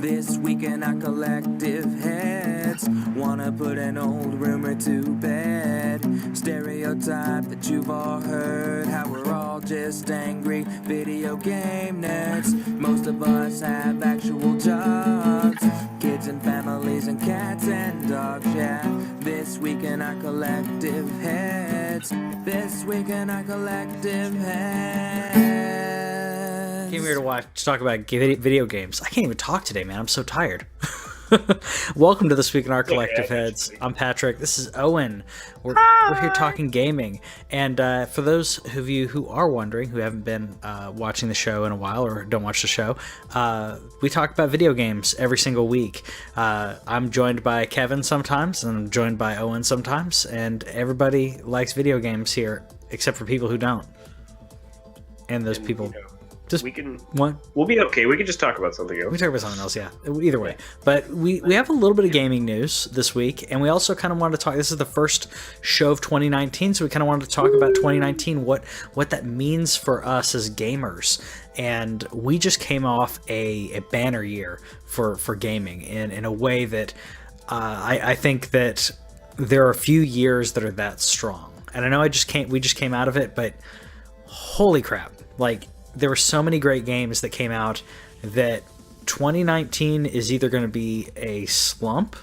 This week in our collective heads, wanna put an old rumor to bed. Stereotype that you've all heard, how we're all just angry video game nerds. Most of us have actual jobs, kids and families and cats and dogs, yeah. This week in our collective heads, this week in our collective heads. Came here to talk about video games. I can't even talk today, man. I'm so tired. Welcome to This Week in Our Collective Heads. I'm Patrick. This is Owen. We're here talking gaming. And for those of you who are wondering, who haven't been watching the show in a while or don't watch the show, we talk about video games every single week. I'm joined by Kevin sometimes, and I'm joined by Owen sometimes. And everybody likes video games here, except for people who don't. And those people... We'll be okay. We can just talk about something else. We talk about something else, yeah. Either way. But we have a little bit of gaming news this week, and we also kind of wanted to talk. This is the first show of 2019, so we kind of wanted to talk about 2019, what that means for us as gamers. And we just came off a banner year for gaming in a way that I think that there are a few years that are that strong. And I know we just came out of it, but holy crap. Like, there were so many great games that came out that 2019 is either going to be a slump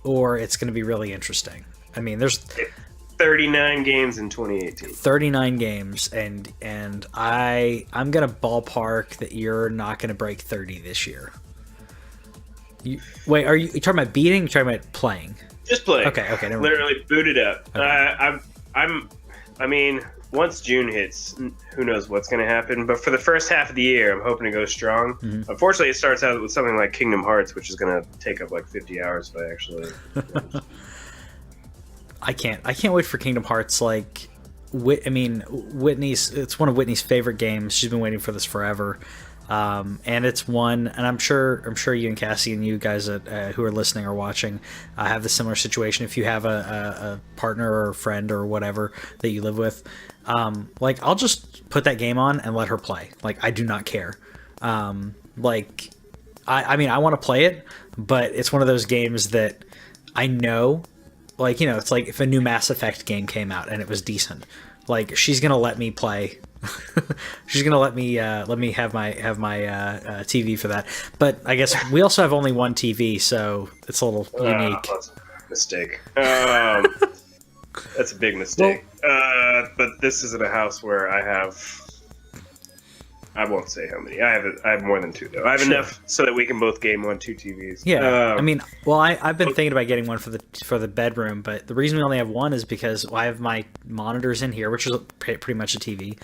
or it's going to be really interesting. I mean, there's 39 games in 2018. 39 games, and I'm going to ballpark that you're not going to break 30 this year. Wait, are you talking about beating? Or are you talking about playing? Just playing. Okay. Never Literally mind. booted up. Okay. I mean, once June hits, who knows what's going to happen. But for the first half of the year, I'm hoping to go strong. Mm-hmm. Unfortunately, it starts out with something like Kingdom Hearts, which is going to take up like 50 hours if I actually... I can't wait for Kingdom Hearts. Like, it's one of Whitney's favorite games. She's been waiting for this forever. And it's one, and I'm sure you and Cassie and you guys who are listening or watching have the similar situation. If you have a partner or a friend or whatever that you live with, like, I'll just put that game on and let her play. Like, I do not care. I want to play it, but it's one of those games that I know, like, you know, it's like if a new Mass Effect game came out and it was decent, like, she's gonna let me play. She's gonna let me have my TV for that. But I guess we also have only one TV, so it's a little unique. That's a mistake. That's a big mistake. But this isn't a house where I won't say how many. I have more than two though. I have enough so that we can both game on two TVs. Yeah. I've been thinking about getting one for the bedroom, but the reason we only have one is because I have my monitors in here, which is pretty much a TV.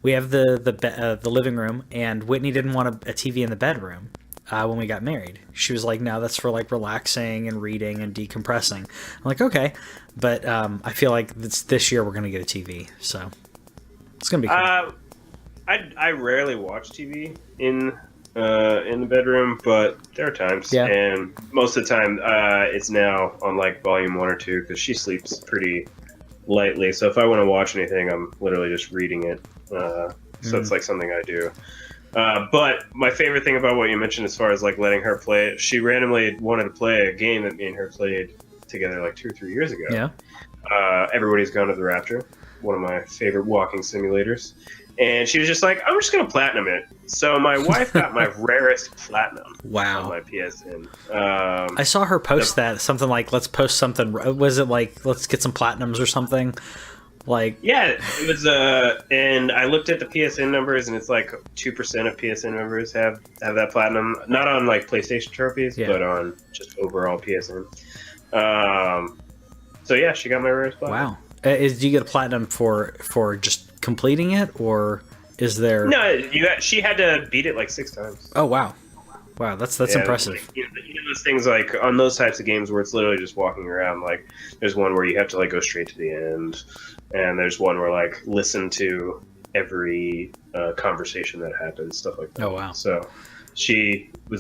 We have the living room, and Whitney didn't want a TV in the bedroom when we got married. She was like, "No, that's for like relaxing and reading and decompressing." I'm like, "Okay," but I feel like this year we're gonna get a TV, so it's gonna be cool. I rarely watch TV in the bedroom, but there are times, and most of the time it's now on like volume 1 or 2 because she sleeps pretty lightly. So if I want to watch anything, I'm literally just reading it. So it's like something I do. But my favorite thing about what you mentioned as far as like letting her play it, she randomly wanted to play a game that me and her played together like 2 or 3 years ago. Yeah. Everybody's Gone to the Rapture, one of my favorite walking simulators. And she was just like, I'm just going to platinum it. So my wife got my rarest platinum on my PSN. I saw her post that, something like, let's post something. Was it like, let's get some platinums or something? Like, yeah, it was, and I looked at the PSN numbers, and it's like 2% of PSN members have that platinum. Not on like PlayStation trophies, but on just overall PSN. So yeah, she got my rarest platinum. Wow. Do you get a platinum for just completing it, or is there... No, she had to beat it like 6 times. Oh, wow, that's impressive. Like, you know, those things like on those types of games where it's literally just walking around, like there's one where you have to like go straight to the end, and there's one where like listen to every conversation that happens, stuff like that. Oh, wow. So she had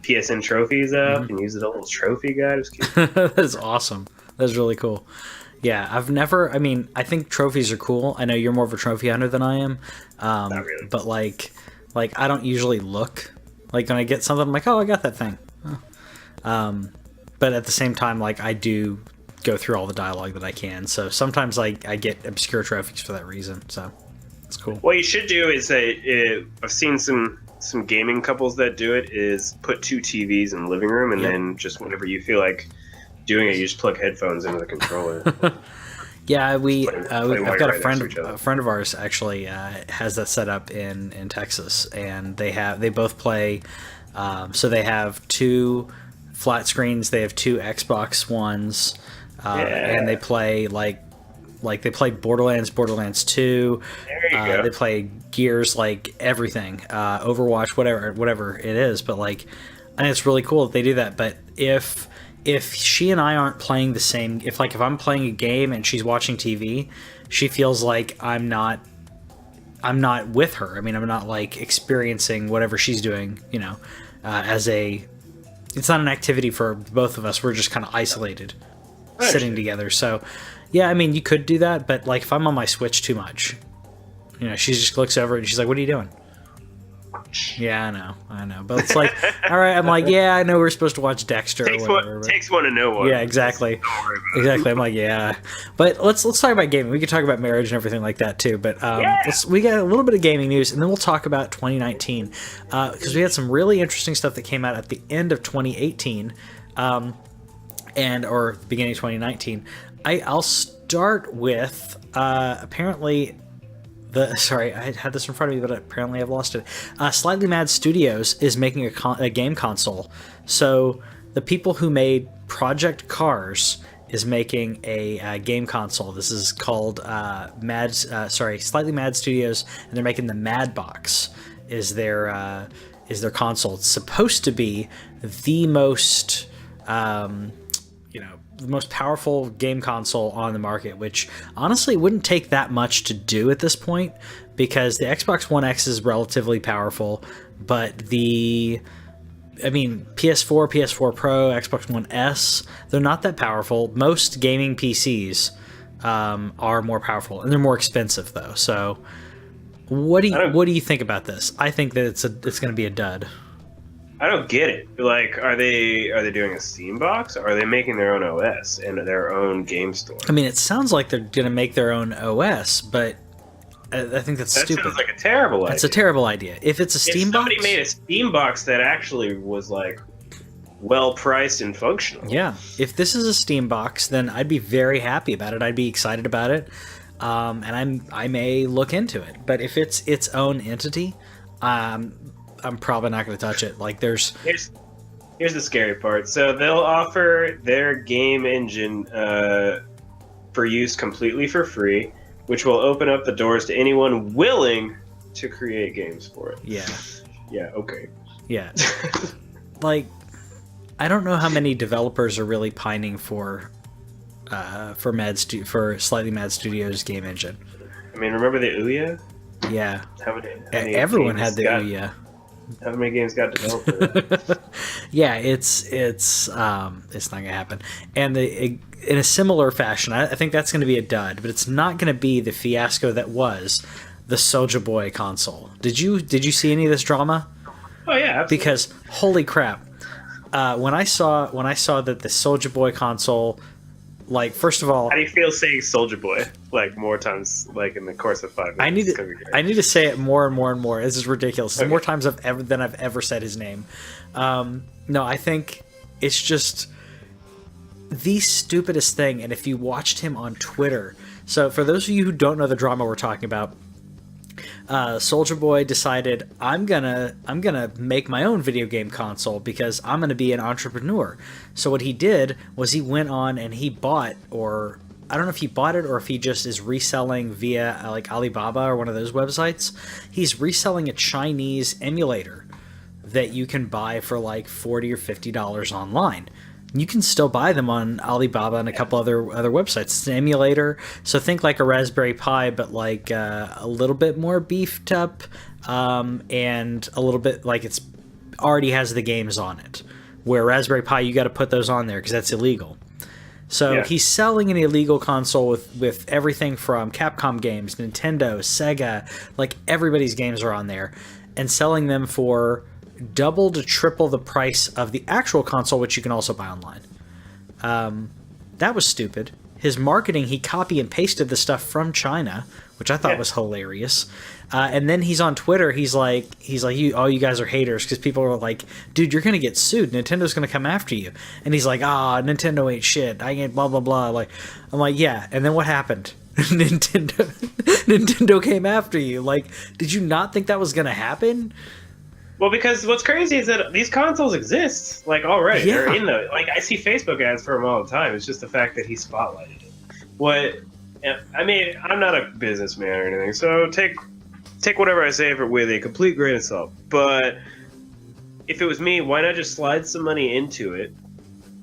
PSN trophies up and used it a little trophy guide. It was cute. That's awesome. That's really cool. Yeah, I think trophies are cool. I know you're more of a trophy hunter than I am. Not really. But like I don't usually look Like when I get something, I'm like, oh, I got that thing. But at the same time, like I do go through all the dialogue that I can. So sometimes I get obscure trophies for that reason. So it's cool. What you should do is I've seen some gaming couples that do it is put 2 TVs in the living room, and then just whenever you feel like doing it, you just plug headphones into the controller. Yeah, I've got a friend of ours actually has that set up in Texas, and they both play. So they have 2 flat screens. They have 2 Xbox Ones, and they play like they play Borderlands 2. There you go. They play Gears, like everything, Overwatch, whatever it is. But like, and it's really cool that they do that. But if she and I aren't playing the same, if I'm playing a game and she's watching TV, she feels like I'm not with her. I mean, I'm not like experiencing whatever she's doing, it's not an activity for both of us. We're just kind of isolated, sitting together. So, yeah, I mean, you could do that, but like if I'm on my Switch too much, she just looks over and she's like, "What are you doing?" Yeah, I know. But it's like, all right, I'm like, yeah, I know we're supposed to watch Dexter or whatever. Takes one to know one. Yeah, exactly. Exactly. I'm like, yeah. But let's talk about gaming. We could talk about marriage and everything like that too. But we got a little bit of gaming news, and then we'll talk about 2019 because we had some really interesting stuff that came out at the end of 2018 or the beginning of 2019. I'll start with apparently. Sorry, I had this in front of me, but apparently I've lost it. Slightly Mad Studios is making a game console. So the people who made Project Cars is making a game console. This is called Slightly Mad Studios, and they're making the Mad Box is their console. It's supposed to be the most the most powerful game console on the market, which honestly wouldn't take that much to do at this point because the Xbox One X is relatively powerful, but PS4, PS4 Pro, Xbox One S, they're not that powerful. Most gaming PCs are more powerful, and they're more expensive though. So what do you think about this? I think that it's going to be a dud. I don't get it. Like, are they doing a Steam box? Or are they making their own OS and their own game store? I mean, it sounds like they're going to make their own OS, but I think that's stupid. That sounds like a terrible idea. That's a terrible idea. If it's a Steam box... If somebody made a Steam box that actually was, like, well-priced and functional. Yeah. If this is a Steam box, then I'd be very happy about it. I'd be excited about it. And I may look into it. But if it's its own entity... I'm probably not going to touch it. Like, here's the scary part. So they'll offer their game engine for use completely for free, which will open up the doors to anyone willing to create games for it. Yeah. Yeah. Okay. Yeah. Like, I don't know how many developers are really pining for Slightly Mad Studios game engine. I mean, remember the Ouya? Yeah. How many everyone had the Ouya. How many games got developed? Yeah, it's not gonna happen. And in a similar fashion, I think that's gonna be a dud, but it's not gonna be the fiasco that was the Soulja Boy console. Did you see any of this drama? Oh yeah, absolutely. Because holy crap, when I saw that the Soulja Boy console. Like, first of all... How do you feel saying Soulja Boy, like, more times, like, in the course of 5 minutes? I need to say it more and more and more. This is ridiculous. Okay. More times than I've ever said his name. No, I think it's just the stupidest thing. And if you watched him on Twitter... So, for those of you who don't know the drama we're talking about, Soulja Boy decided I'm gonna make my own video game console because I'm gonna be an entrepreneur. So what he did was he went on and he bought, or I don't know if he bought it or if he just is reselling via like Alibaba or one of those websites. He's reselling a Chinese emulator that you can buy for like $40 or $50 online. You can still buy them on Alibaba and a couple other websites. It's an emulator, so think like a Raspberry Pi, but like a little bit more beefed up, and a little bit like it's already has the games on it. Where Raspberry Pi, you got to put those on there because that's illegal. So he's selling an illegal console with everything from Capcom games, Nintendo, Sega, like everybody's games are on there, and selling them for double to triple the price of the actual console, which you can also buy online. That was stupid. His marketing, he copy and pasted the stuff from China, which I thought was hilarious. And then he's on Twitter. He's like, you guys are haters because people are like, dude, you're gonna get sued. Nintendo's gonna come after you. And he's like, Nintendo ain't shit. I ain't blah blah blah. Like, I'm like, yeah. And then what happened? Nintendo came after you. Like, did you not think that was gonna happen? Well, because what's crazy is that these consoles exist, like, already. Yeah. They're in the, like, I see Facebook ads for them all the time. It's just the fact that he spotlighted it. I mean, I'm not a businessman or anything, so take whatever I say with a complete grain of salt. But if it was me, why not just slide some money into it,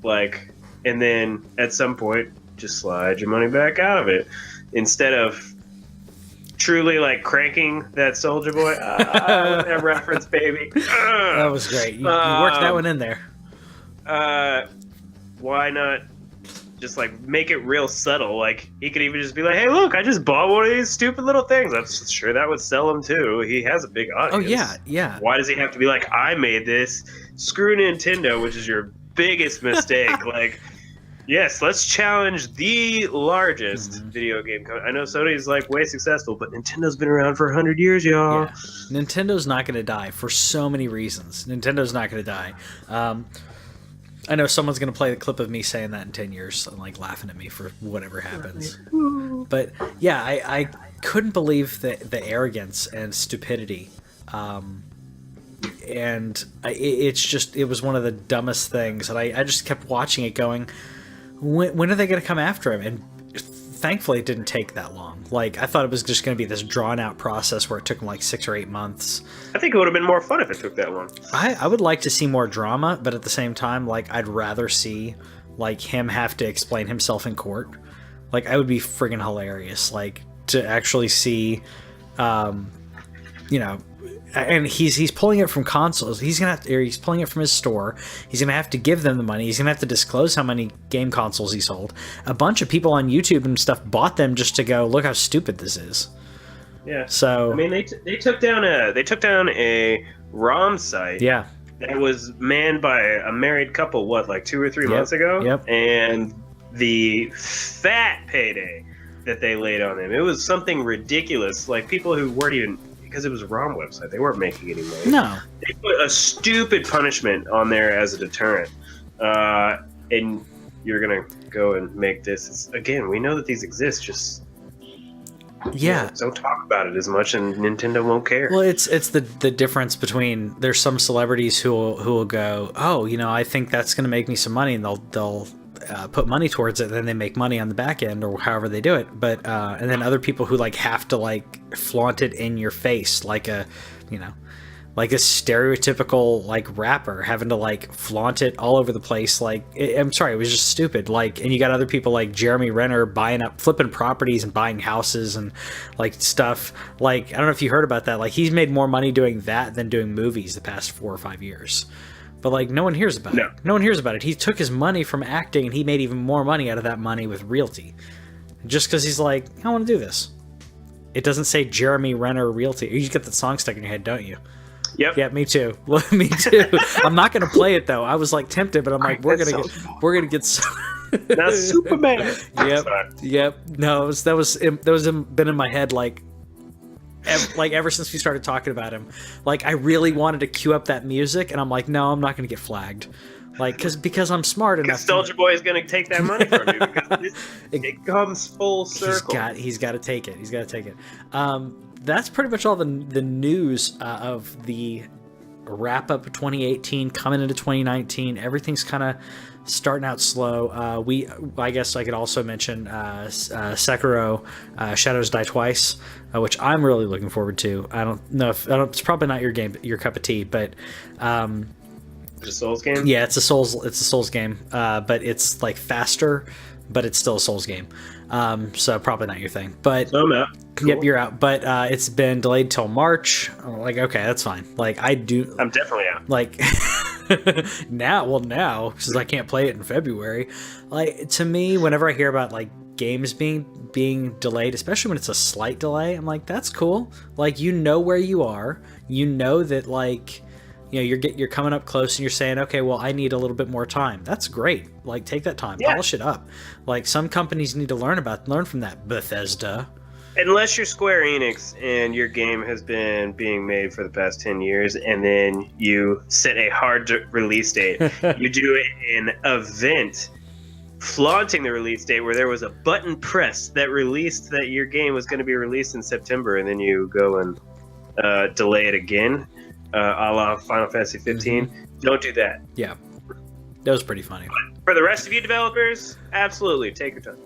like, and then at some point just slide your money back out of it instead of truly like cranking that Soldier Boy. That reference, baby. That was great. You worked that one in there. Why not just like make it real subtle? Like he could even just be like, "Hey, look, I just bought one of these stupid little things." I'm sure that would sell him too. He has a big audience. Oh yeah. Why does he have to be like, "I made this"? Screw Nintendo, which is your biggest mistake. Like, yes, let's challenge the largest video game company. I know Sony's like way successful, but Nintendo's been around for 100 years, y'all. Yeah. Nintendo's not going to die for so many reasons. Nintendo's not going to die. I know someone's going to play the clip of me saying that in 10 years and like laughing at me for whatever happens. But yeah, I couldn't believe the arrogance and stupidity. And it was one of the dumbest things. And I just kept watching it going, when are they going to come after him? And thankfully it didn't take that long. Like, I thought it was just going to be this drawn out process where it took him like 6 or 8 months. I think it would have been more fun if it took that long. I would like to see more drama, but at the same time, like, I'd rather see like him have to explain himself in court. Like, I would be friggin' hilarious, like, to actually see, and he's pulling it from consoles. He's pulling it from his store. He's gonna have to give them the money. He's gonna have to disclose how many game consoles he sold. A bunch of people on YouTube and stuff bought them just to go, look how stupid this is. Yeah. So I mean, they took down a ROM site. Yeah. That was manned by a married couple. What, like 2 or 3 months ago? Yep. And the fat payday that they laid on them. It was something ridiculous. Like people who weren't even. Because it was a ROM website, they weren't making any money. No, they put a stupid punishment on there as a deterrent, and you're gonna go and make this. Again, we know that these exist. Just don't talk about it as much, and Nintendo won't care. Well, it's the difference between there's some celebrities who will go, oh, I think that's gonna make me some money, and they'll put money towards it, and then they make money on the back end or however they do it. But and then other people who like have to like flaunt it in your face, like a stereotypical like rapper having to like flaunt it all over the place. Like, I'm sorry, it was just stupid. Like, and you got other people like Jeremy Renner flipping properties and buying houses and like stuff. Like, I don't know if you heard about that. Like, he's made more money doing that than doing movies the past 4 or 5 years. But like, no one hears about it. No one hears about it. He took his money from acting and he made even more money out of that money with realty. Just because he's like, I want to do this. It doesn't say Jeremy Renner Realty. You get that song stuck in your head, don't you? Yep. Yeah, me too. Me too. I'm not gonna play it though. I was like tempted, but I'm like, we're gonna get some. Now Superman. Yep. No, that was been in my head like ever since we started talking about him. Like, I really wanted to cue up that music, and I'm like, no, I'm not gonna get flagged. Like, because I'm smart enough. Soldier Boy is gonna take that money from you because it comes full circle. He's got to take it. He's got to take it. That's pretty much all the news of the wrap up of 2018 coming into 2019. Everything's kind of starting out slow. I guess I could also mention Sekiro Shadows Die Twice, which I'm really looking forward to. I don't know if it's probably not your cup of tea, but it's a Souls game. Yeah, it's a Souls game, but it's like faster, but it's still a Souls game. So probably not your thing. But so I'm out. Cool. Yep, you're out. But it's been delayed till March. I'm like, okay, that's fine. Like, I'm definitely out. Like now, because I can't play it in February. Like, to me, whenever I hear about like games being delayed, especially when it's a slight delay, I'm like, that's cool. Like, where you are. You know that, like, you know, you're coming up close and you're saying, okay, well, I need a little bit more time. That's great. Like, take that time, polish it up. Like, some companies need to learn from that. Bethesda. Unless you're Square Enix and your game has been being made for the past 10 years, and then you set a hard release date. You do an event flaunting the release date where there was a button press that released that your game was going to be released in September, and then you go and delay it again, a la Final Fantasy 15. Don't do that. Yeah, that was pretty funny. But for the rest of you developers, absolutely take your time.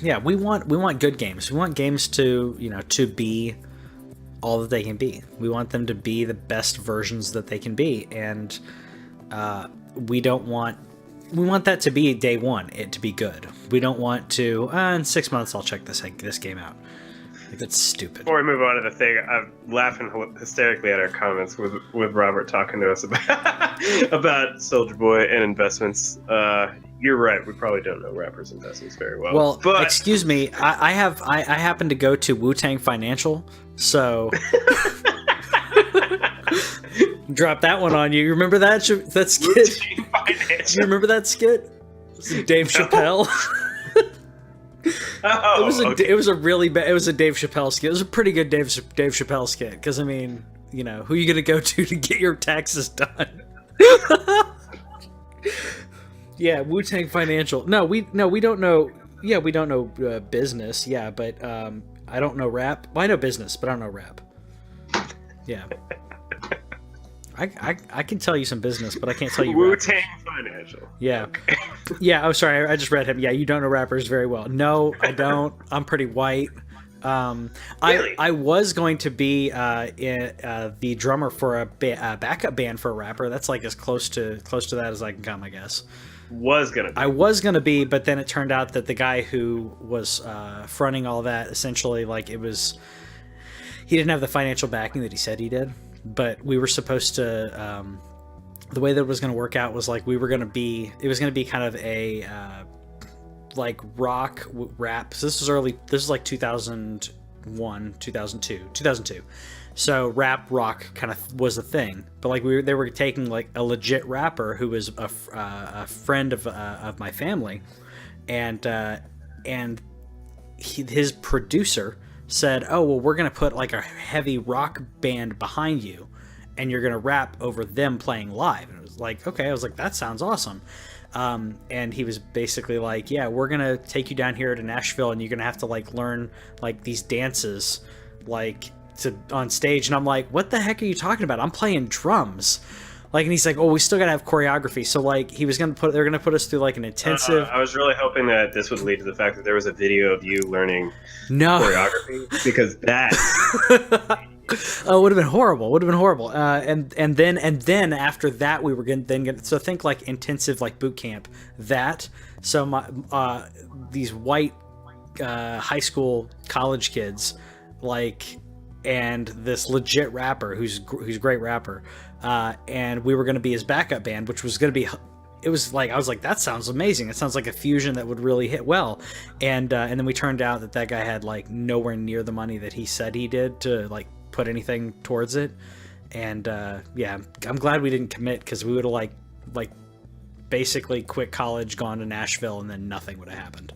Yeah, we want good games. We want games to, you know, to be all that they can be. We want them to be the best versions that they can be, and we want that to be day one, it to be good. We don't want to, in 6 months I'll check this game out. Like, that's stupid. Before we move on to the thing, I'm laughing hysterically at our comments with Robert talking to us about Soldier Boy and investments. You're right. We probably don't know rappers' investments very well. Well, but... excuse me. I happen to go to Wu-Tang Financial, so drop that one on you. You remember that skit? You remember that skit? Dave Chappelle. It was a really bad. It was a Dave Chappelle skit. It was a pretty good Dave Chappelle skit. Because I mean, you know, who are you gonna go to get your taxes done? Yeah, Wu-Tang Financial. No, we don't know. Yeah, we don't know business. Yeah, but I don't know rap. Well, I know business, but I don't know rap. Yeah. I can tell you some business, but I can't tell you Wu-Tang Financial. Yeah. Okay. Yeah, oh, sorry, I just read him. Yeah, you don't know rappers very well. No, I don't. I'm pretty white. Really? I was going to be the drummer for a backup band for a rapper. That's like as close to that as I can come, I guess. I was gonna be, but then it turned out that the guy who was fronting all that, essentially, like, he didn't have the financial backing that he said he did. But we were supposed to, the way that it was going to work out was like it was going to be kind of a like rock rap. So this is like 2001, 2002. So rap rock kind of was a thing. But like they were taking like a legit rapper who was a friend of my family, and his producer said, oh, well, we're going to put like a heavy rock band behind you and you're going to rap over them playing live. And it was like, okay. I was like, that sounds awesome. And he was basically like, yeah, we're going to take you down here to Nashville and you're going to have to like learn like these dances like on stage. And I'm like, what the heck are you talking about? I'm playing drums. Like, and he's like, oh, we still got to have choreography. So like they're going to put us through like an intensive. I was really hoping that this would lead to the fact that there was a video of you learning choreography, because that. Oh, it would have been horrible. And then after that, we were going to get, so think like intensive, like boot camp that. So these white high school college kids, like, and this legit rapper who's a great rapper. And we were going to be his backup band, which was going to be, it was like, I was like, that sounds amazing. It sounds like a fusion that would really hit well. And then we turned out that guy had like nowhere near the money that he said he did to like put anything towards it. And yeah, I'm glad we didn't commit, because we would have like basically quit college, gone to Nashville, and then nothing would have happened.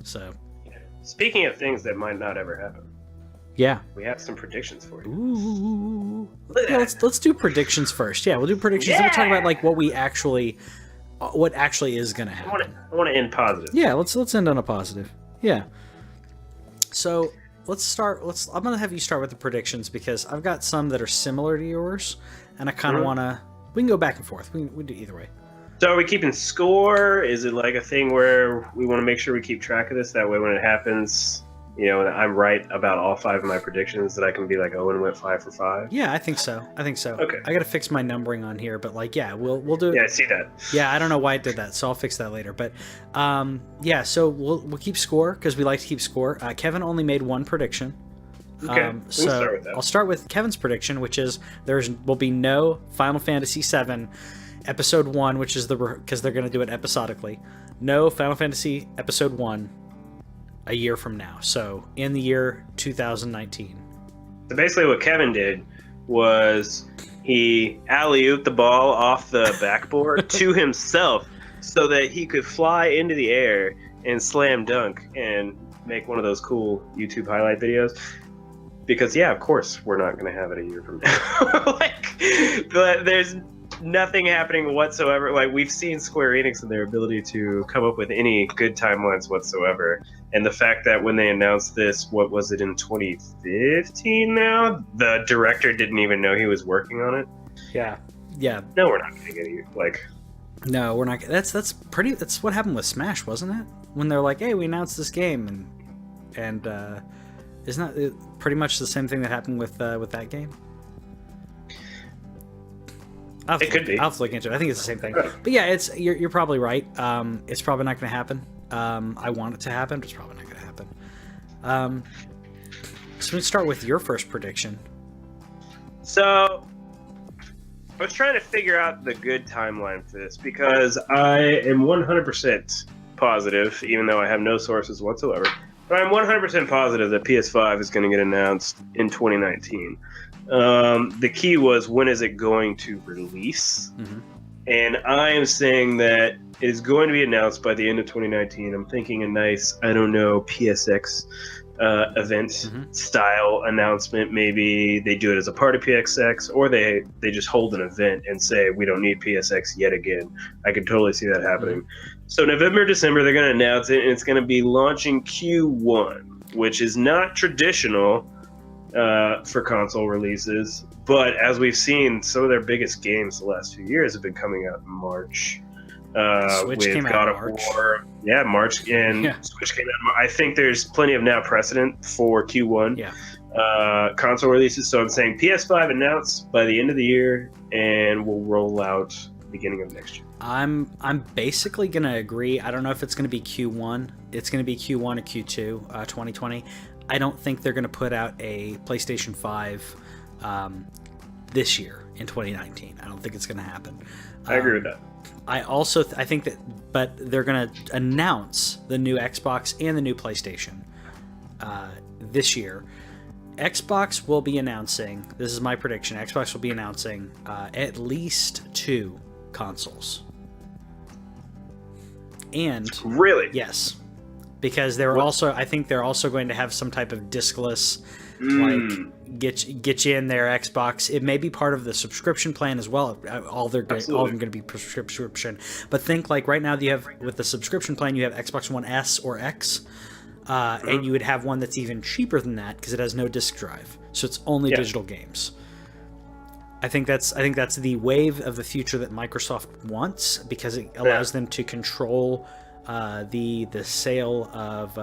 So speaking of things that might not ever happen. Yeah, we have some predictions for you. Ooh. Yeah, let's do predictions first. Yeah, we'll do predictions. Yeah. Then we'll talk about like what actually is going to happen. I want to end positive. Yeah, let's end on a positive. Yeah. So let's start. I'm going to have you start with the predictions, because I've got some that are similar to yours, and I kind of want to. We can go back and forth. We do either way. So are we keeping score? Is it like a thing where we want to make sure we keep track of this? That way, when it happens, you know, I'm right about all 5 of my predictions, that I can be like, Owen went 5 for 5. Yeah, I think so. Okay. I got to fix my numbering on here, but like, yeah, we'll do it. Yeah, I see that. Yeah, I don't know why it did that, so I'll fix that later. But yeah, so we'll keep score, because we like to keep score. Kevin only made 1 prediction. Okay. So start with that. I'll start with Kevin's prediction, which is will be no Final Fantasy VII Episode 1, which is because they're going to do it episodically. No Final Fantasy Episode 1 a year from now, so in the year 2019. So basically what Kevin did was he alley-ooped the ball off the backboard to himself so that he could fly into the air and slam dunk and make one of those cool YouTube highlight videos. Because, yeah, of course, we're not going to have it a year from now. But there's nothing happening whatsoever. Like, we've seen Square Enix and their ability to come up with any good timelines whatsoever. And the fact that when they announced this, what was it, in 2015 now? The director didn't even know he was working on it. Yeah. No, we're not going to get you. No, we're not. That's what happened with Smash, wasn't it? When they're like, hey, we announced this game, and isn't that pretty much the same thing that happened with that game? It could be. I'll have to look into it. I think it's the same thing. But yeah, you're probably right. It's probably not going to happen. I want it to happen, but it's probably not going to happen. So let's start with your first prediction. So I was trying to figure out the good timeline for this because I am 100% positive, even though I have no sources whatsoever, but I'm 100% positive that PS5 is going to get announced in 2019. The key was, when is it going to release? Mm-hmm. And I am saying that it is going to be announced by the end of 2019. I'm thinking a nice, PSX event style announcement. Maybe they do it as a part of PSX, or they just hold an event and say, we don't need PSX yet again. I could totally see that happening. Mm-hmm. So November, December, they're going to announce it, and it's going to be launching Q1, which is not traditional for console releases. But as we've seen, some of their biggest games the last few years have been coming out in March. Switch with came God out of in March. War. Yeah, March, and Switch came out in March. I think there's plenty of now precedent for Q1 console releases. So I'm saying PS5 announced by the end of the year, and will roll out beginning of next year. I'm basically going to agree. I don't know if it's going to be Q1. It's going to be Q1 or Q2 2020. I don't think they're going to put out a PlayStation 5 this year in 2019. I don't think it's going to happen. I agree with that. I also I think that, but they're going to announce the new Xbox and the new PlayStation this year. Xbox will be announcing, this is my prediction, Xbox will be announcing at least 2 consoles. And really? Yes. Because they're also, I think they're also going to have some type of discless, like get you in their Xbox. It may be part of the subscription plan as well. All of them going to be prescription. But think like right now you have, with the subscription plan, you have Xbox One S or X, and you would have one that's even cheaper than that because it has no disc drive, so it's only digital games. I think that's the wave of the future that Microsoft wants, because it allows them to control the sale of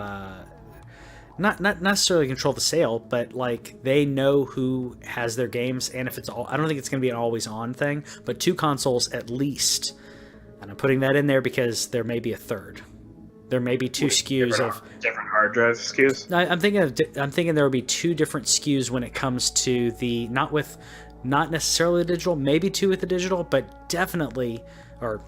not necessarily control the sale, but like they know who has their games, and if it's all, I don't think it's going to be an always on thing, but 2 consoles at least. And I'm putting that in there because there may be a third. There may be 2 SKUs of different hard drive SKUs. I'm thinking there will be 2 different SKUs when it comes to the not necessarily the digital, maybe 2 with the digital, but definitely, or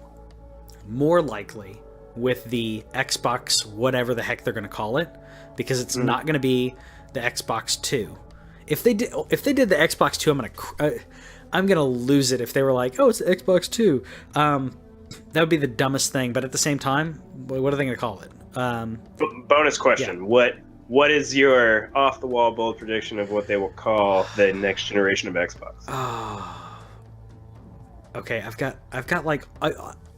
more likely, with the Xbox, whatever the heck they're going to call it, because it's not going to be the Xbox 2. If they did the Xbox 2, I'm gonna lose it if they were like, oh, it's the Xbox 2. That would be the dumbest thing. But at the same time, what are they going to call it? Bonus question: What is your off the wall bold prediction of what they will call the next generation of Xbox? Oh. Okay, I've got like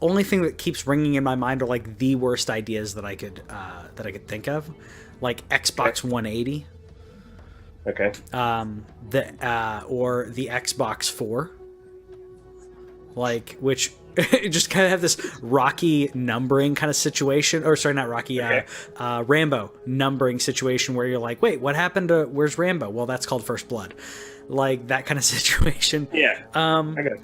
only thing that keeps ringing in my mind are like the worst ideas that I could think of, like Xbox 180. Okay. Or the Xbox 4. Like, which just kind of have this Rocky numbering kind of situation, or sorry, not Rocky, Rambo numbering situation where you're like, wait, what happened to, where's Rambo? Well, that's called First Blood. Like that kind of situation. Yeah. I got it.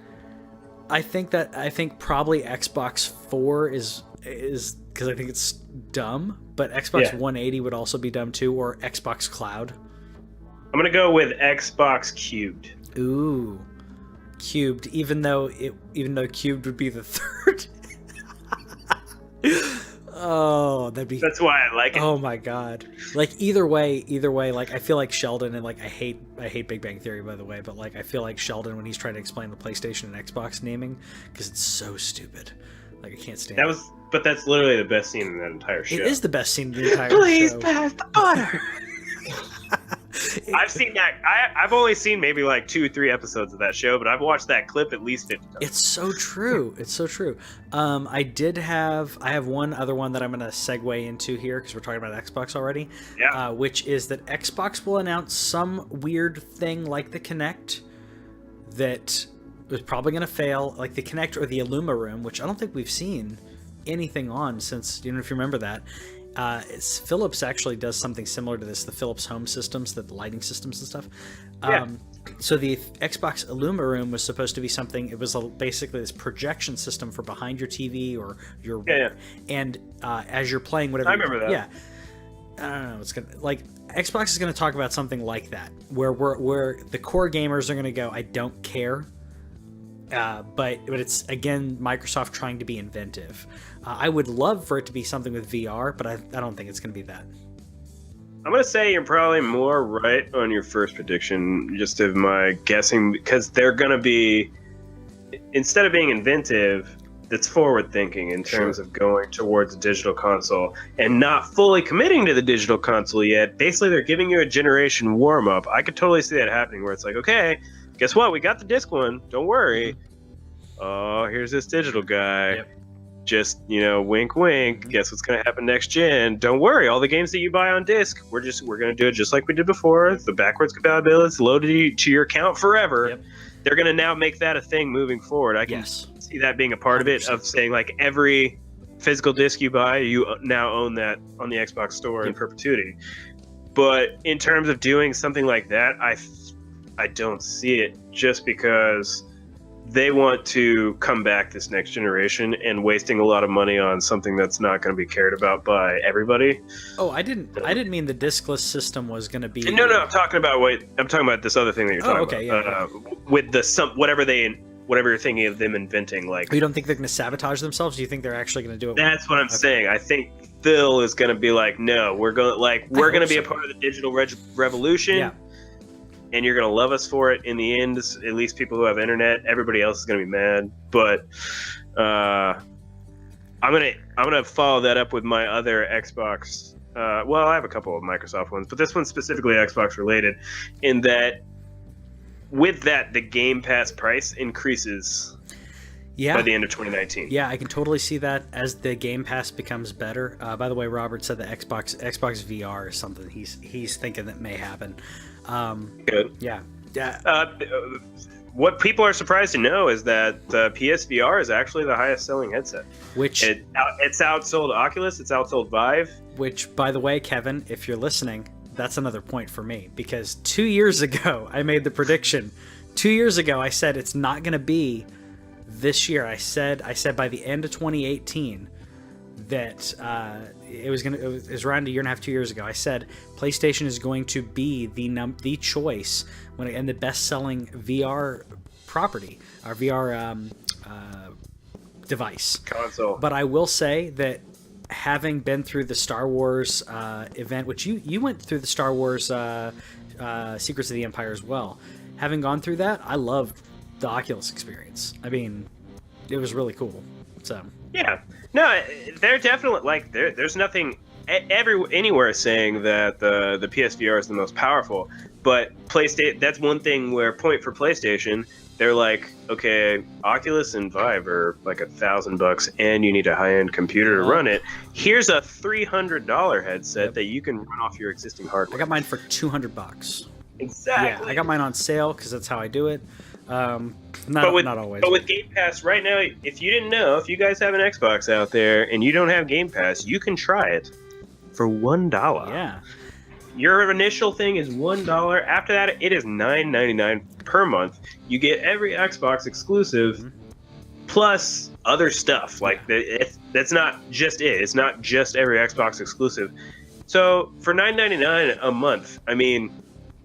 I think probably Xbox 4 is because I think it's dumb, but Xbox 180 would also be dumb too, or Xbox Cloud. I'm gonna go with Xbox Cubed. Ooh, Cubed. Even though Cubed would be the third. Oh, that'd be. That's why I like it. Oh my god! Like either way, like I feel like Sheldon, and like I hate Big Bang Theory, by the way, but like I feel like Sheldon when he's trying to explain the PlayStation and Xbox naming because it's so stupid. Like I can't stand. But that's literally the best scene in that entire show. It is the best scene in the entire show. Please pass the butter. I've seen that. I've only seen maybe like 2 or 3 episodes of that show, but I've watched that clip at least 50 times. It's so true. It's so true. I have one other one that I'm going to segue into here because we're talking about Xbox already. Yeah. Which is that Xbox will announce some weird thing like the Kinect that is probably going to fail, like the Kinect or the Illuma Room, which I don't think we've seen anything on since, if you remember that. Philips actually does something similar to this, the Philips Home systems, the lighting systems and stuff. Yeah. So the Xbox Illuma Room was supposed to be something, it was basically this projection system for behind your TV or your... Yeah. And as you're playing whatever... I remember that. Yeah. I don't know. It's gonna, like, Xbox is going to talk about something like that, where the core gamers are going to go, I don't care. But it's, again, Microsoft trying to be inventive. I would love for it to be something with VR, but I don't think it's going to be that. I'm going to say you're probably more right on your first prediction, just of my guessing, because they're going to be, instead of being inventive, that's forward thinking in terms of going towards a digital console and not fully committing to the digital console yet. Basically, they're giving you a generation warm up. I could totally see that happening where it's like, okay, guess what? We got the disc one. Don't worry. Oh, here's this digital guy. Yep. Just, wink, wink. Guess what's going to happen next gen? Don't worry. All the games that you buy on disc, we're going to do it just like we did before. The backwards compatibility is loaded to your account forever. Yep. They're going to now make that a thing moving forward. I can see that being a part 100%. Of it, of saying like every physical disc you buy, you now own that on the Xbox store in perpetuity. But in terms of doing something like that, I don't see it, just because they want to come back this next generation and wasting a lot of money on something that's not going to be cared about by everybody. Oh, I didn't mean the discless system was going to be. No, I'm talking about this other thing that you're talking about. Yeah. With whatever you're thinking of them inventing, like. You don't think they're going to sabotage themselves? Do you think they're actually going to do it? That's what I'm saying. I think Phil is going to be like, no, we're going to be a part of the digital revolution. Yeah. And you're going to love us for it in the end, at least people who have internet. Everybody else is going to be mad. But I'm going to follow that up with my other Xbox. Well, I have a couple of Microsoft ones, but this one's specifically Xbox related, in that with that, the Game Pass price increases by the end of 2019. Yeah, I can totally see that as the Game Pass becomes better. By the way, Robert said that Xbox VR is something he's thinking that may happen. Good. Yeah. What people are surprised to know is that the PSVR is actually the highest selling headset. Which it's outsold Oculus, it's outsold Vive. Which, by the way, Kevin, if you're listening, that's another point for me, because 2 years ago I made the prediction. 2 years ago I said it's not going to be this year. I said by the end of 2018 that it was around a year and a half, 2 years ago. I said PlayStation is going to be the choice and the best-selling VR property, our VR device console. But I will say that having been through the Star Wars event, which you went through the Star Wars Secrets of the Empire as well. Having gone through that, I loved the Oculus experience. I mean, it was really cool. So yeah. No, they're definitely there's nothing anywhere saying that the PSVR is the most powerful, but PlayStation, that's one thing where point for PlayStation, they're like, okay, Oculus and Vive are like $1,000 and you need a high-end computer to run it. Here's a $300 headset that you can run off your existing hardware. I got mine for $200. Exactly. Yeah, I got mine on sale because that's how I do it. Not always. But with Game Pass right now, if you didn't know, if you guys have an Xbox out there and you don't have Game Pass, you can try it for $1. Yeah. Your initial thing is $1. After that, it is $9.99 per month. You get every Xbox exclusive, plus other stuff. That's not just it. It's not just every Xbox exclusive. So for $9.99 a month, I mean,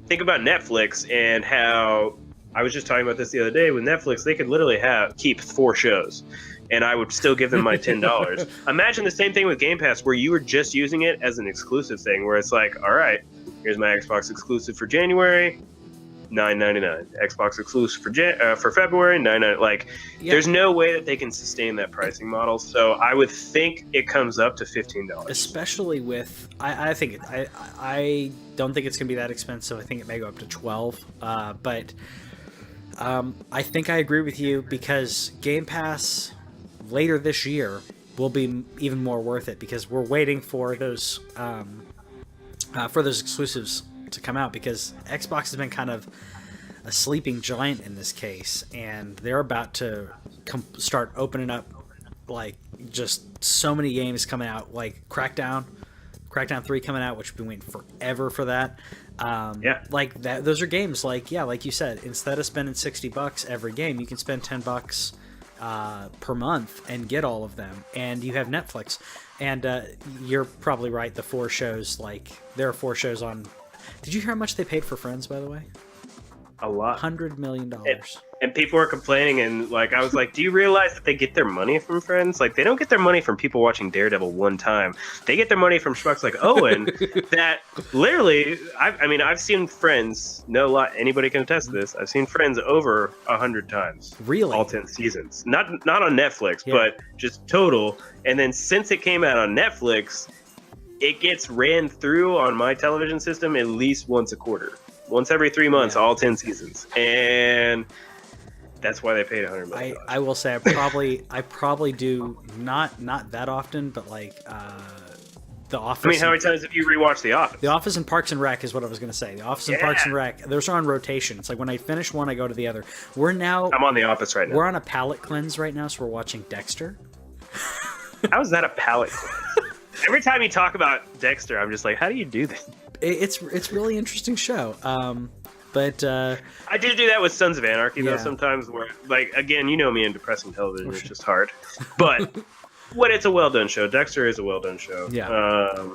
think about Netflix and how I was just talking about this the other day with Netflix. They could literally keep 4 shows. and I would still give them my $10. Imagine the same thing with Game Pass, where you were just using it as an exclusive thing, where it's like, all right, here's my Xbox exclusive for January, $9.99. Xbox exclusive for February, $9.99. Like, there's no way that they can sustain that pricing model. So I would think it comes up to $15. Especially with, I think I don't think it's gonna be that expensive. I think it may go up to $12. But I think I agree with you, because Game Pass later this year will be even more worth it, because we're waiting for those exclusives to come out, because Xbox has been kind of a sleeping giant in this case, and they're about to start opening up, like, just so many games coming out, like Crackdown 3 coming out, which we've been waiting forever for that. Like that, those are games like you said, instead of spending $60 every game, you can spend $10 per month and get all of them, and you have Netflix. And you're probably right, the 4 shows, like, there are 4 shows on. Did you hear how much they paid for Friends, by the way? A lot. $100 million. And people were complaining, and like, I was like, do you realize that they get their money from Friends? Like, they don't get their money from people watching Daredevil one time. They get their money from schmucks like Owen that literally, I've seen Friends, anybody can attest to this. I've seen Friends over 100 times. Really? All 10 seasons. Not on Netflix, but just total. And then since it came out on Netflix, it gets ran through on my television system at least once a quarter. Once every 3 months, all 10 seasons. And that's why they paid $100 million. I will say I probably do not that often, but like The Office. I mean, how many times have you rewatched The Office? The Office and Parks and Rec is what I was going to say. The Office and Parks and Rec, those are on rotation. It's like when I finish one, I go to the other. I'm on The Office right now. We're on a palate cleanse right now, so we're watching Dexter. How is that a palate cleanse? Every time you talk about Dexter, I'm just like, how do you do this? It's really interesting show. But I do that with Sons of Anarchy though sometimes, where, like, again, you know me and depressing television, it's just hard. But it's a well done show. Dexter is a well done show. Yeah.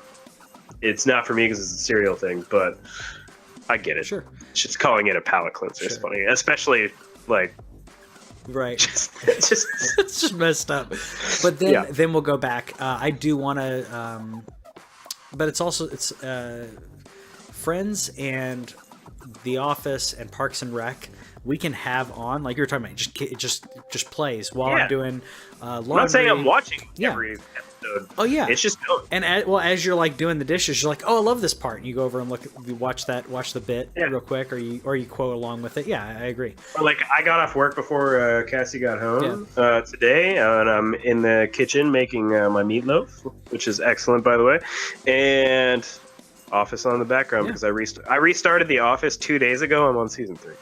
It's not for me because it's a serial thing, but I get it. Sure. Just calling it a palate cleanser is funny, especially like. Right. It's just messed up. But then we'll go back. I do want to, but it's Friends and The Office and Parks and Rec. We can have on, like you were talking about, it just plays while I'm doing laundry. I'm not saying I'm watching every episode. Oh yeah, it's just going. And as you're like doing the dishes, you're like, oh, I love this part, and you go over and watch the bit real quick, or you quote along with it. Yeah, I agree. Or like, I got off work before Cassie got home today, and I'm in the kitchen making my meatloaf, which is excellent, by the way, and Office on the background because I restarted The Office 2 days ago. I'm on season 3.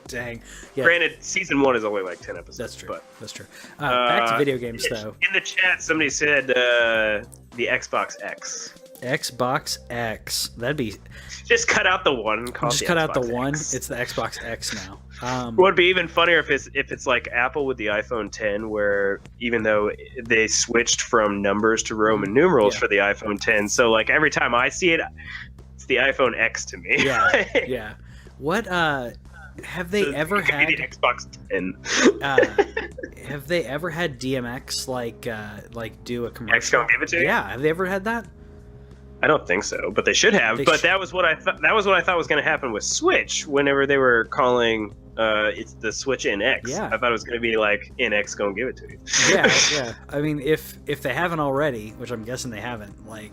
Dang. Yeah. Granted, season 1 is only like 10 episodes. That's true. But, that's true. Back to video games, though. In the chat, somebody said the Xbox X. Xbox X. That'd be. Just cut out the one. Just cut out the one. It's the Xbox X now. It would be even funnier if it's like Apple with the iPhone 10, where even though they switched from numbers to Roman numerals for the iPhone 10, so like every time I see it, it's the iPhone X to me. Yeah. Yeah. What have they ever had? The Xbox 10. Have they ever had DMX like do a commercial? X gonna give it to you? Yeah, have they ever had that? I don't think so, but they should have. That was what I thought. That was what I thought was going to happen with Switch. Whenever they were calling it's the Switch NX, I thought it was going to be like NX gonna give it to you. Yeah. I mean, if they haven't already, which I'm guessing they haven't, like,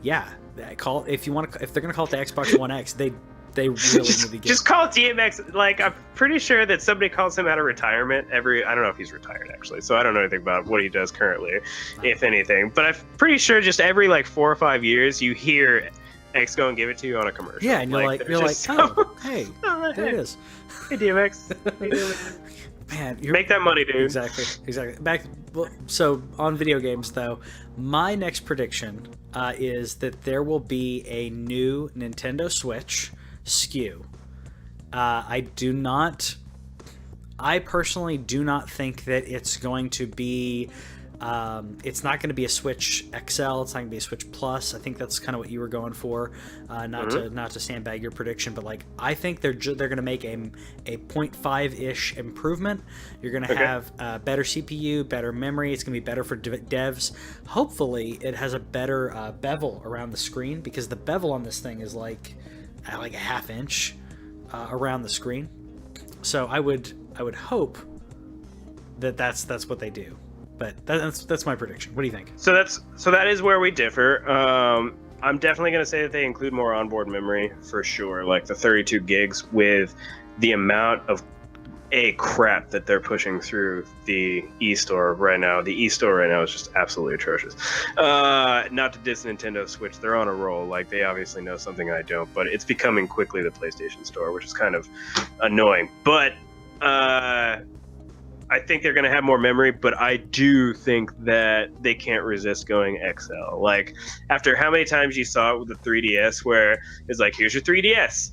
if they're gonna call it the Xbox One X, they really need to get. Just call it DMX. Like, I'm pretty sure that somebody calls him out of retirement I don't know if he's retired actually, so I don't know anything about what he does currently, if anything. But I'm pretty sure just every like 4 or 5 years you hear X go and give it to you on a commercial. Yeah, and you're like, oh, hey, there it is. Hey DMX. Man, make that money, dude. Exactly. So on video games, though, my next prediction is that there will be a new Nintendo Switch SKU. I personally do not think that it's going to be It's not going to be a Switch XL. It's not going to be a Switch Plus. I think that's kind of what you were going for. Not to sandbag your prediction, but like I think they're going to make a 0.5-ish improvement. You're going to have better CPU, better memory. It's going to be better for devs. Hopefully, it has a better bevel around the screen, because the bevel on this thing is like a half inch around the screen. So I would hope that's what they do. But that's my prediction. What do you think? So that is where we differ. I'm definitely going to say that they include more onboard memory for sure, like the 32 gigs with the amount of crap that they're pushing through the eStore right now. The eStore right now is just absolutely atrocious. Not to diss Nintendo Switch, they're on a roll. Like, they obviously know something I don't, but it's becoming quickly the PlayStation Store, which is kind of annoying. But I think they're going to have more memory, but I do think that they can't resist going XL. Like, after how many times you saw it with the 3DS, where it's like, here's your 3DS,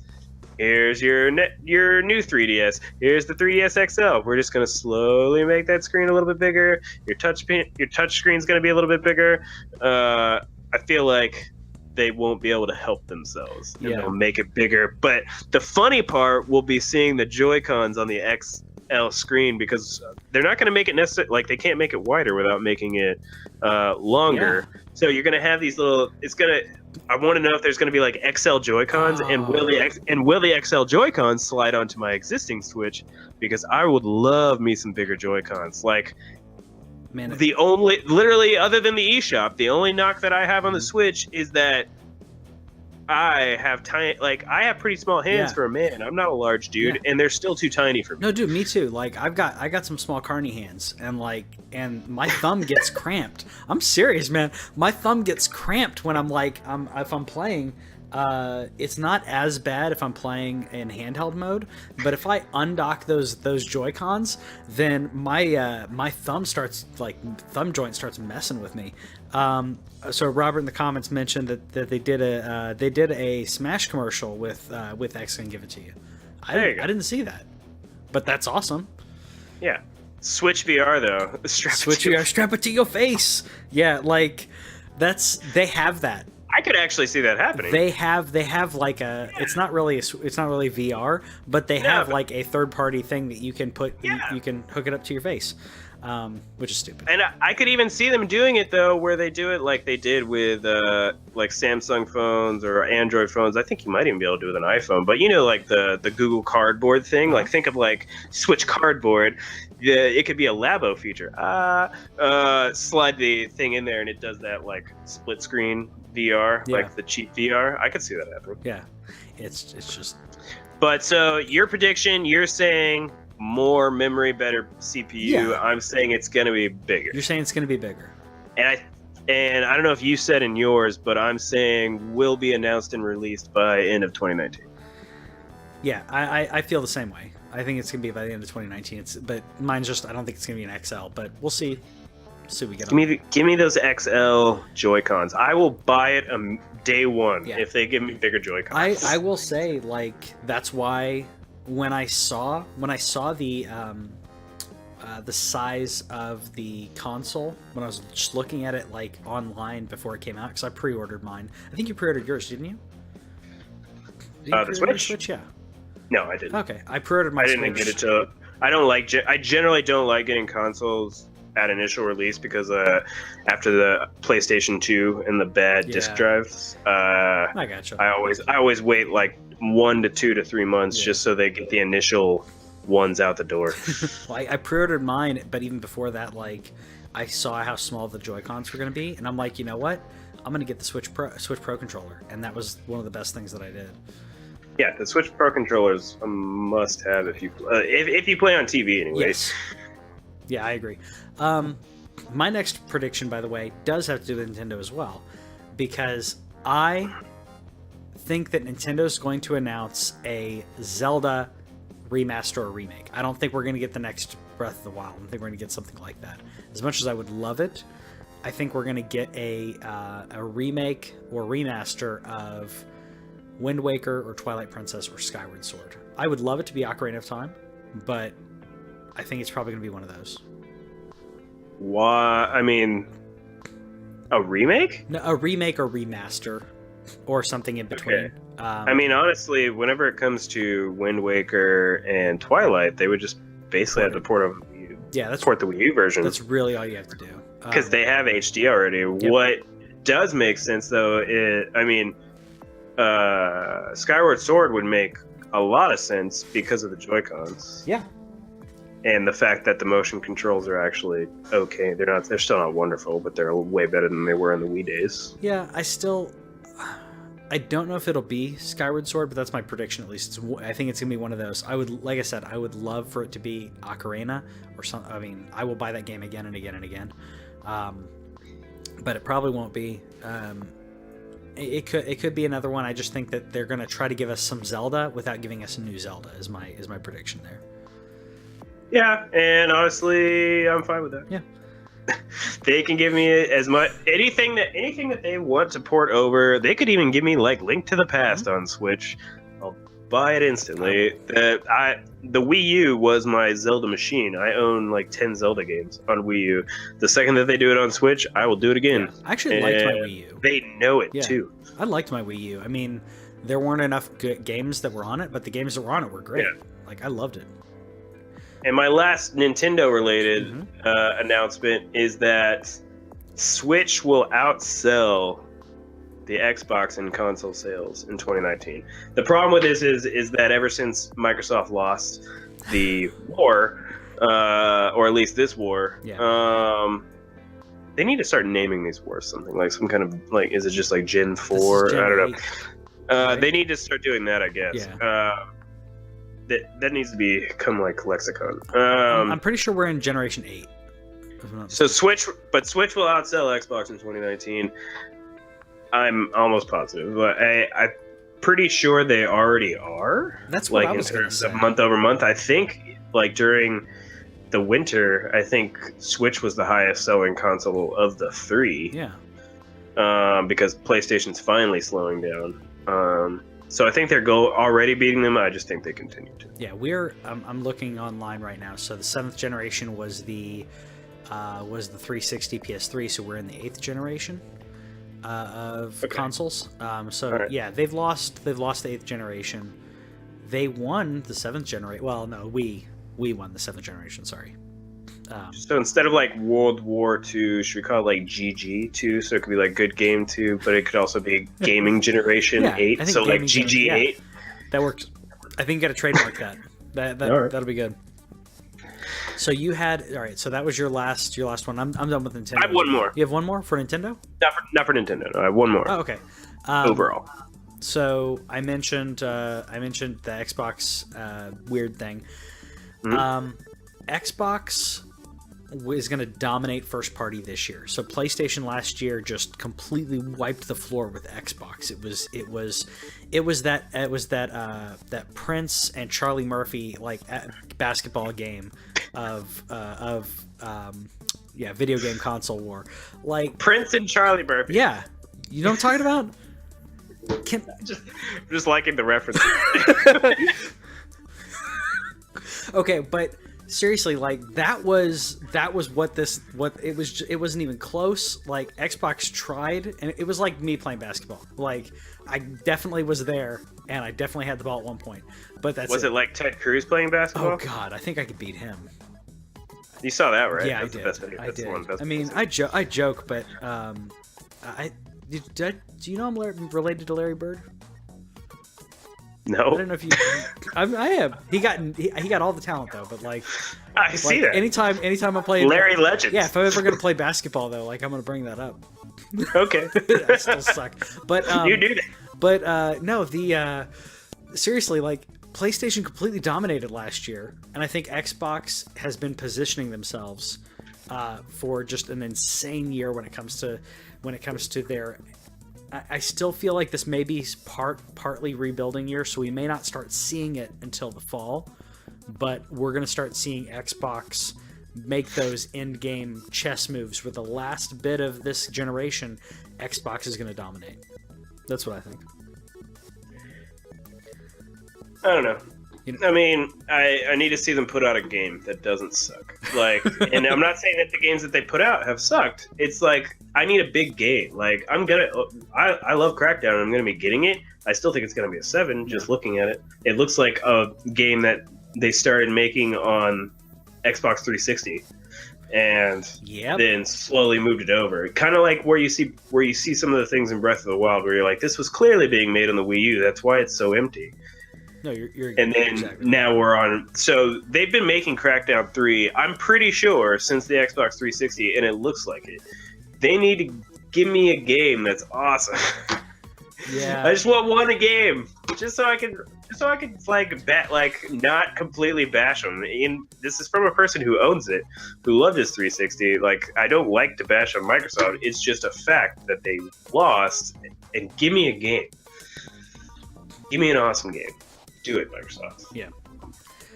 here's your new 3DS, here's the 3DS XL. We're just going to slowly make that screen a little bit bigger. Your touch screen's going to be a little bit bigger. I feel like they won't be able to help themselves. And they'll make it bigger. But the funny part will be seeing the Joy-Cons on the XL screen, because they're not going to make it necessary, like they can't make it wider without making it longer. So you're going to have these little, I want to know if there's going to be like XL Joy-Cons, and will the XL Joy-Cons slide onto my existing Switch, because I would love me some bigger Joy-Cons. Like, man, literally other than the eShop, the only knock that I have on the Switch is that I have pretty small hands for a man. I'm not a large dude, and they're still too tiny for me. No, dude, me too. Like, I got some small carny hands, and my thumb gets cramped. I'm serious, man. My thumb gets cramped when if I'm playing. It's not as bad if I'm playing in handheld mode, but if I undock those Joy-Cons, then my thumb joint starts messing with me. So Robert in the comments mentioned that they did a Smash commercial with X and Give It To You. I didn't see that, but that's awesome. Yeah, Switch VR though. Strap it to your face. Yeah, like they have that. I could actually see that happening. They have like a. It's not really VR, but they have like a third party thing that you can put. You can hook it up to your face, which is stupid. And I could even see them doing it though, where they do it like they did with like Samsung phones or Android phones. I think you might even be able to do it with an iPhone. But like the Google Cardboard thing. Like, think of like Switch Cardboard. It could be a Labo feature. Slide the thing in there and it does that like split screen VR, like the cheap VR. I could see that happening. Yeah, it's just. But so your prediction, you're saying more memory, better CPU. Yeah. I'm saying it's going to be bigger. You're saying it's going to be bigger. And I don't know if you said in yours, but I'm saying will be announced and released by end of 2019. Yeah, I feel the same way. I think it's going to be by the end of 2019. But mine's just, I don't think it's going to be an XL, but we'll see. See what we get. Give me those XL Joy-Cons. I will buy it day one if they give me bigger Joy-Cons. I will say, like, that's why when I saw the size of the console, when I was just looking at it like online before it came out, because I pre-ordered mine. I think you pre-ordered yours, didn't you? The Switch? Switch? Yeah. No, I didn't. Okay, I pre-ordered my Switch. I didn't get it to. I generally don't like getting consoles at initial release, because after the PlayStation 2 and the bad disc drives, I gotcha. I always wait like 1 to 2 to 3 months just so they get the initial ones out the door. Well, I pre-ordered mine, but even before that, like, I saw how small the Joy-Cons were going to be, and I'm like, you know what? I'm going to get the Switch Pro controller, and that was one of the best things that I did. Yeah, the Switch Pro controller is a must-have if you play on TV, anyways. Yes. Yeah, I agree. My next prediction, by the way, does have to do with Nintendo as well, because I think that Nintendo's going to announce a Zelda remaster or remake. I don't think we're going to get the next Breath of the Wild. I think we're going to get something like that. As much as I would love it, I think we're going to get a remake or remaster of Wind Waker or Twilight Princess or Skyward Sword. I would love it to be Ocarina of Time, but I think it's probably going to be one of those. why? I mean, a remake? No, a remake or remaster, or something in between. Okay. I mean, honestly, whenever it comes to Wind Waker and Twilight, they would just basically have to port over the Wii U. Yeah, port the Wii U version. That's really all you have to do. Because they have HD already. Yep. What does make sense, though, Skyward Sword would make a lot of sense because of the Joy-Cons. Yeah. And the fact that the motion controls are actually okay. They're still not wonderful, but they're way better than they were in the Wii days. Yeah, I don't know if it'll be Skyward Sword, but that's my prediction at least. I think it's gonna be one of those. Like I said, I would love for it to be Ocarina or something. I mean, I will buy that game again and again and again. But it probably won't be. It could be another one. I just think that they're gonna try to give us some Zelda without giving us a new Zelda. Is my prediction there. Yeah, and honestly, I'm fine with that. Yeah. They can give me as much anything that they want to port over. They could even give me like Link to the Past on Switch. I'll buy it instantly. The Wii U was my Zelda machine. I own like 10 Zelda games on Wii U. The second that they do it on Switch, I will do it again. Yeah. I actually liked my Wii U. They know it too. I liked my Wii U. I mean, there weren't enough good games that were on it, but the games that were on it were great. Yeah. Like I loved it. And my last Nintendo-related announcement is that Switch will outsell the Xbox in console sales in 2019. The problem with this is that ever since Microsoft lost the war, or at least this war, they need to start naming these wars something like some kind of like. Is it just like Gen 4? I don't know. Right? They need to start doing that, I guess. Yeah. That needs to become like lexicon. I'm pretty sure we're in Generation 8. So Switch will outsell Xbox in 2019. I'm almost positive, but I'm pretty sure they already are. That's what I was in terms of month over month. I think like during the winter, I think Switch was the highest selling console of the three. Yeah. Because PlayStation's finally slowing down. So I think they're already beating them. I just think they continue to. Yeah, I'm looking online right now. So the 7th generation was the 360 PS3. So we're in the 8th generation of consoles. Yeah, they've lost the 8th generation. They won the 7th generation. Well, no, we won the 7th generation. Sorry. So instead of like World War II, should we call it like GG2? So it could be like Good Game 2, but it could also be Gaming Generation 8. So like GG8. That works. I think you got to trademark that. That'll be good. So you had So that was your last one. I'm done with Nintendo. I have one more. You have one more for Nintendo? Not for Nintendo. No, I have one more. Oh, okay. Overall. So I mentioned the Xbox weird thing. Xbox is going to dominate first party this year. So PlayStation last year just completely wiped the floor with Xbox. It was that Prince and Charlie Murphy like basketball game of video game console war. Like Prince and Charlie Murphy. Yeah. You know what I'm talking about? Just liking the reference. Okay, but seriously, like that was what it was. It wasn't even close. Like Xbox tried, and it was like me playing basketball. Like I definitely was there, and I definitely had the ball at one point. But was it like Ted Cruz playing basketball? Oh God, I think I could beat him. You saw that, right? Yeah, that's I did. The best video. That's I did. The one best I mean, I joke, but do you know I'm related to Larry Bird? No, I don't know if you. I am. He got all the talent thoh, but like I see that anytime I play Larry Legends. Yeah, if I'm ever gonna play basketball though, like I'm gonna bring that up. Okay, I still suck, but you do that. But no, seriously, like PlayStation completely dominated last year, and I think Xbox has been positioning themselves for just an insane year when it comes to their. I still feel like this may be partly rebuilding year, so we may not start seeing it until the fall, but we're going to start seeing Xbox make those end-game chess moves where the last bit of this generation, Xbox is going to dominate. That's what I think. I don't know. I mean, I need to see them put out a game that doesn't suck. Like, and I'm not saying that the games that they put out have sucked. It's like I need a big game. Like I love Crackdown. And I'm gonna be getting it. I still think it's gonna be a 7. Just looking at it, it looks like a game that they started making on Xbox 360, and then slowly moved it over. Kind of like where you see some of the things in Breath of the Wild, where you're like, this was clearly being made on the Wii U. That's why it's so empty. No, you're and then exactly now we're on. So they've been making Crackdown 3, I'm pretty sure, since the Xbox 360, and it looks like it. They need to give me a game that's awesome. Yeah, I just want one game, just so I can like not completely bash them. And this is from a person who owns it, who loved his 360. Like, I don't like to bash on Microsoft. It's just a fact that they lost. And give me a game. Give me an awesome game. Do it, Microsoft. Yeah.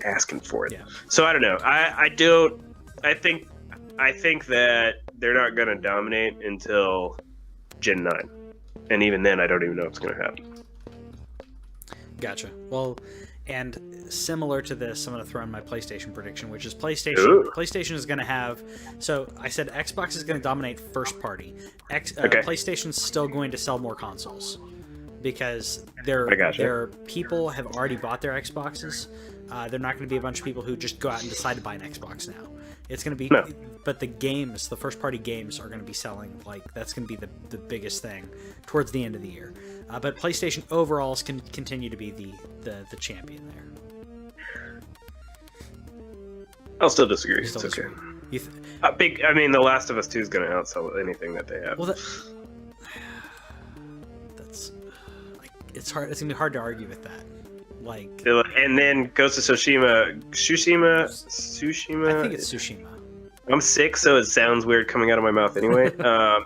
Asking for it. Yeah. So I don't know. I think that they're not going to dominate until Gen 9. And even then, I don't even know what's going to happen. Gotcha. Well, and similar to this, I'm going to throw in my PlayStation prediction, which is PlayStation. Ooh. PlayStation is going to have. So I said Xbox is going to dominate first party. Okay. PlayStation's still going to sell more consoles because gotcha. their people have already bought their Xboxes. They're not going to be a bunch of people who just go out and decide to buy an Xbox now. It's going to be, but the games, the first party games are going to be selling, like that's going to be the biggest thing towards the end of the year. But PlayStation overalls can continue to be the champion there. I'll still disagree. It's okay. I mean, The Last of Us 2 is going to outsell anything that they have. Well, that's it's hard. It's going to be hard to argue with that. Like, and then Ghost of Tsushima. I think it's Tsushima. I'm sick, so it sounds weird coming out of my mouth anyway. I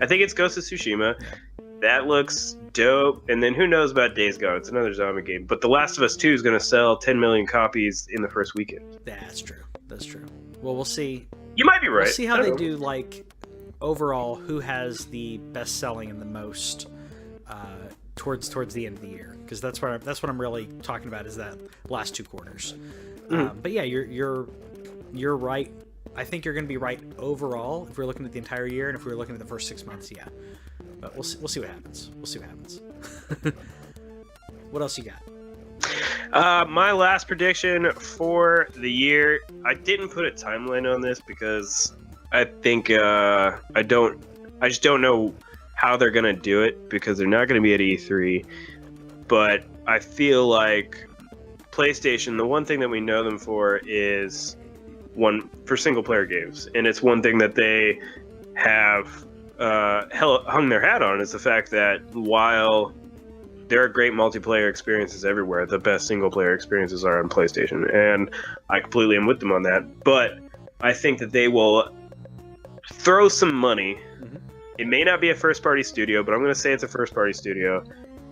think it's Ghost of Tsushima. That looks dope. And then who knows about Days Gone? It's another zombie game. But The Last of Us 2 is going to sell 10 million copies in the first weekend. That's true. That's true. Well, we'll see. You might be right. We'll see how they do, like, overall, who has the best selling and the most towards the end of the year. Because that's what I'm really talking about, is that last 2 quarters. But yeah, you're right. I think you're going to be right overall if we're looking at the entire year, and if we're looking at the first 6 months, yeah. But we'll see what happens. We'll see what happens. What else you got? My last prediction for the year, I didn't put a timeline on this because I think I just don't know how they're going to do it, because they're not going to be at E3. But I feel like PlayStation, the one thing that we know them for is for single player games, and it's one thing that they have hung their hat on, is the fact that while there are great multiplayer experiences everywhere, the best single player experiences are on PlayStation, and I completely am with them on that. But I think that they will throw some money. It may not be a first party studio, but I'm going to say it's a first party studio.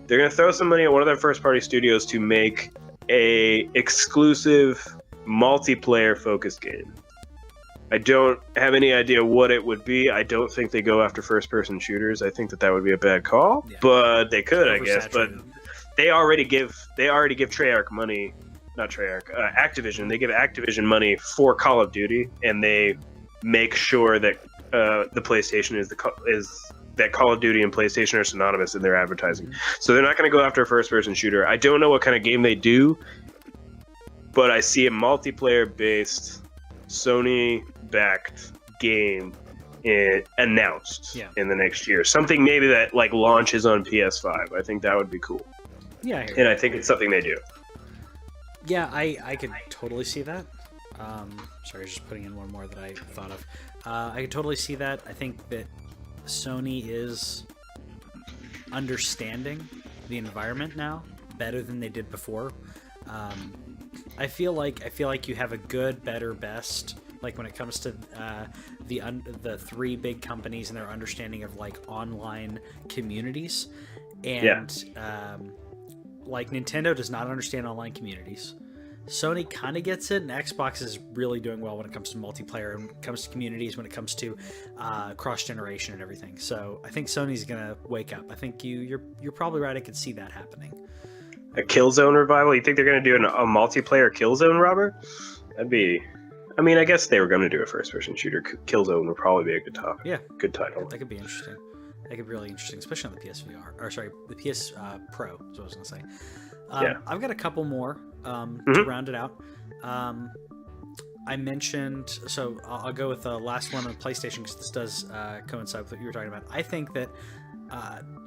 They're going to throw some money at one of their first party studios to make a exclusive multiplayer focused game. I don't have any idea what it would be. I don't think they go after first person shooters. I think that would be a bad call, but they could, I guess. But they already give Treyarch money, not Treyarch, Activision. They give Activision money for Call of Duty, and they make sure that the PlayStation is that Call of Duty and PlayStation are synonymous in their advertising. So they're not going to go after a first-person shooter. I don't know what kind of game they do, but I see a multiplayer-based, Sony-backed game announced in the next year. Something maybe that like launches on PS5. I think that would be cool. Yeah, and I think it's something they do. Yeah, I could totally see that. Sorry, I was just putting in one more that I thought of. I could totally see that. I think that Sony is understanding the environment now better than they did before. I feel like you have a good, better, best. Like when it comes to the 3 big companies and their understanding of like online communities, and like Nintendo does not understand online communities. Sony kind of gets it, and Xbox is really doing well when it comes to multiplayer, when it comes to communities, when it comes to cross-generation and everything. So I think Sony's gonna wake up. I think you're probably right. I could see that happening. a Killzone revival. You think they're going to do a multiplayer Killzone, Robert? That'd be. I mean, I guess they were going to do a first-person shooter. Killzone would probably be a good topic. Yeah, good title. That could be interesting. That could be really interesting, especially on the PSVR. Or sorry, the PS Pro. Is what I was going to say. Yeah. I've got a couple more to round it out. I mentioned, so I'll go with the last one on PlayStation because this does coincide with what you were talking about. I think that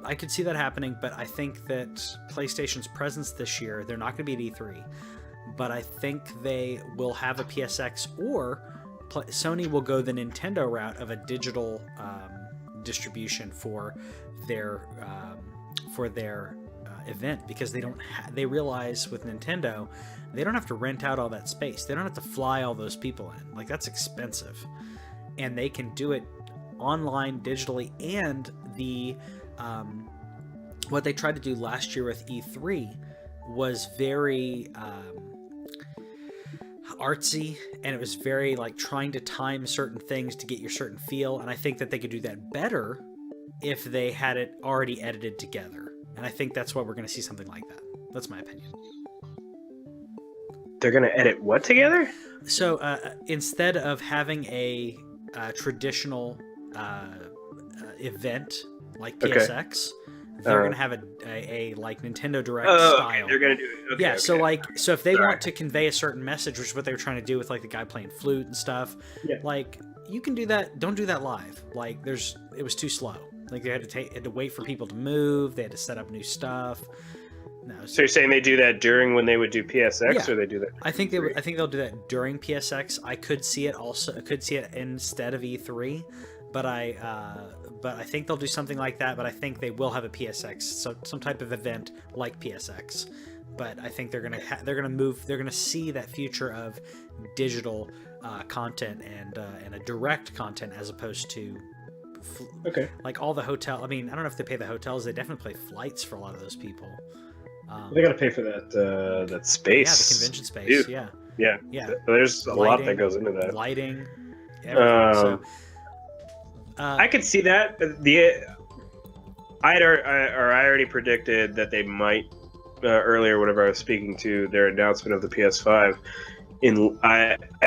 I could see that happening, but I think that PlayStation's presence this year, they're not going to be at E3, but I think they will have a PSX, or Sony will go the Nintendo route of a digital distribution for their event, because they realize with Nintendo they don't have to rent out all that space, they don't have to fly all those people in, like that's expensive, and they can do it online digitally. And the what they tried to do last year with E3 was very artsy, and it was very like trying to time certain things to get your certain feel, and I think that they could do that better if they had it already edited together. And I think that's what we're going to see, something like that. That's my opinion. They're going to edit what together? So instead of having a traditional event like PSX, they're going to have a like Nintendo Direct style. Okay. They're going to do it. Okay, yeah. okay. So if they want to convey a certain message, which is what they were trying to do with like the guy playing flute and stuff, like you can do that. Don't do that live. Like it was too slow. Like they had to wait for people to move. They had to set up new stuff. No. So you're saying they do that during when they would do PSX, or they do that? I think they'll do that during PSX. I could see it also. I could see it instead of E3, but I think they'll do something like that. But I think they will have a PSX, so some type of event like PSX. But I think they're gonna see that future of digital content and a direct content as opposed to. Like all the hotel. I mean, I don't know if they pay the hotels. They definitely pay flights for a lot of those people. They got to pay for that space. Yeah, the convention space. Yeah. There's a lot that goes into that. Lighting. Everything. I could see that. I already predicted that they might earlier. Whenever I was speaking to their announcement of the PS5,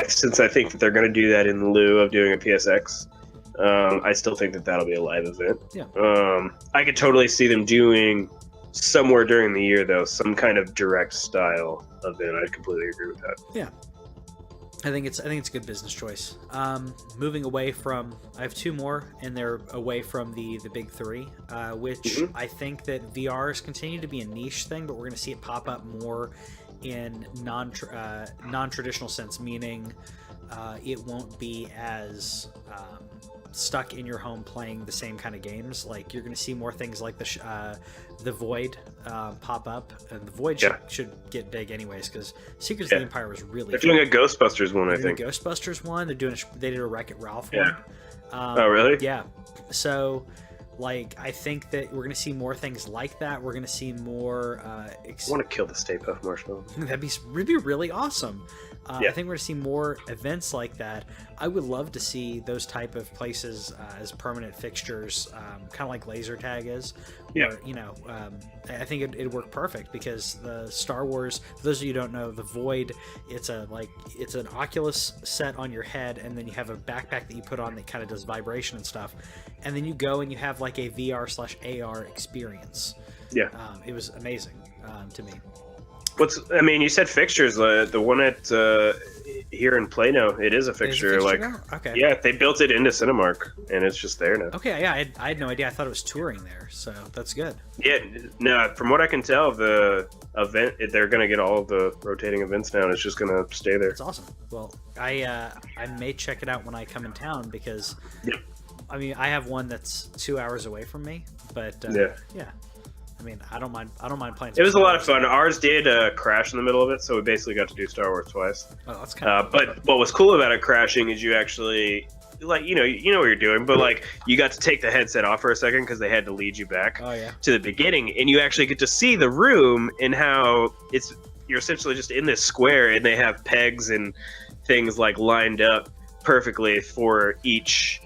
since I think that they're going to do that in lieu of doing a PSX. I still think that that'll be a live event. Yeah. I could totally see them doing somewhere during the year, though, some kind of direct style event. I completely agree with that. Yeah. I think it's a good business choice. Moving away from, I have two more, and they're away from the big three, which I think that VR is continuing to be a niche thing, but we're going to see it pop up more in non-traditional sense, meaning it won't be as stuck in your home playing the same kind of games. Like you're going to see more things like the Void pop up, and the Void should get big anyways, because Secrets of the Empire was really. They're doing a Ghostbusters one, I think. A Ghostbusters one. They did a Wreck-It Ralph one. Oh really? Yeah. So, like, I think that we're going to see more things like that. We're going to see more. I want to kill the Stay Puft Marshmallow. That'd be really awesome. I think we're going to see more events like that. I would love to see those type of places as permanent fixtures, kind of like laser tag is. Yeah. Where, I think it'd work perfect, because the Star Wars, for those of you who don't know, the Void, it's an Oculus set on your head, and then you have a backpack that you put on that kind of does vibration and stuff, and then you go and you have like a VR/AR experience. Yeah. It was amazing to me. You said fixtures. The one at here in Plano, it is a fixture. Okay. Yeah, they built it into Cinemark, and it's just there now. Okay, yeah, I had no idea. I thought it was touring there, so that's good. Yeah, no, from what I can tell, the event, they're going to get all of the rotating events now, and it's just going to stay there. That's awesome. Well, I may check it out when I come in town, because I mean, I have one that's 2 hours away from me, but yeah. I mean, I don't mind playing. It was a lot of fun. Ours did crash in the middle of it, so we basically got to do Star Wars twice. Oh, that's kind of. But what was cool about it crashing is you actually, like, you know what you're doing, but like you got to take the headset off for a second because they had to lead you back to the beginning, and you actually get to see the room and how you're essentially just in this square, and they have pegs and things like lined up perfectly for each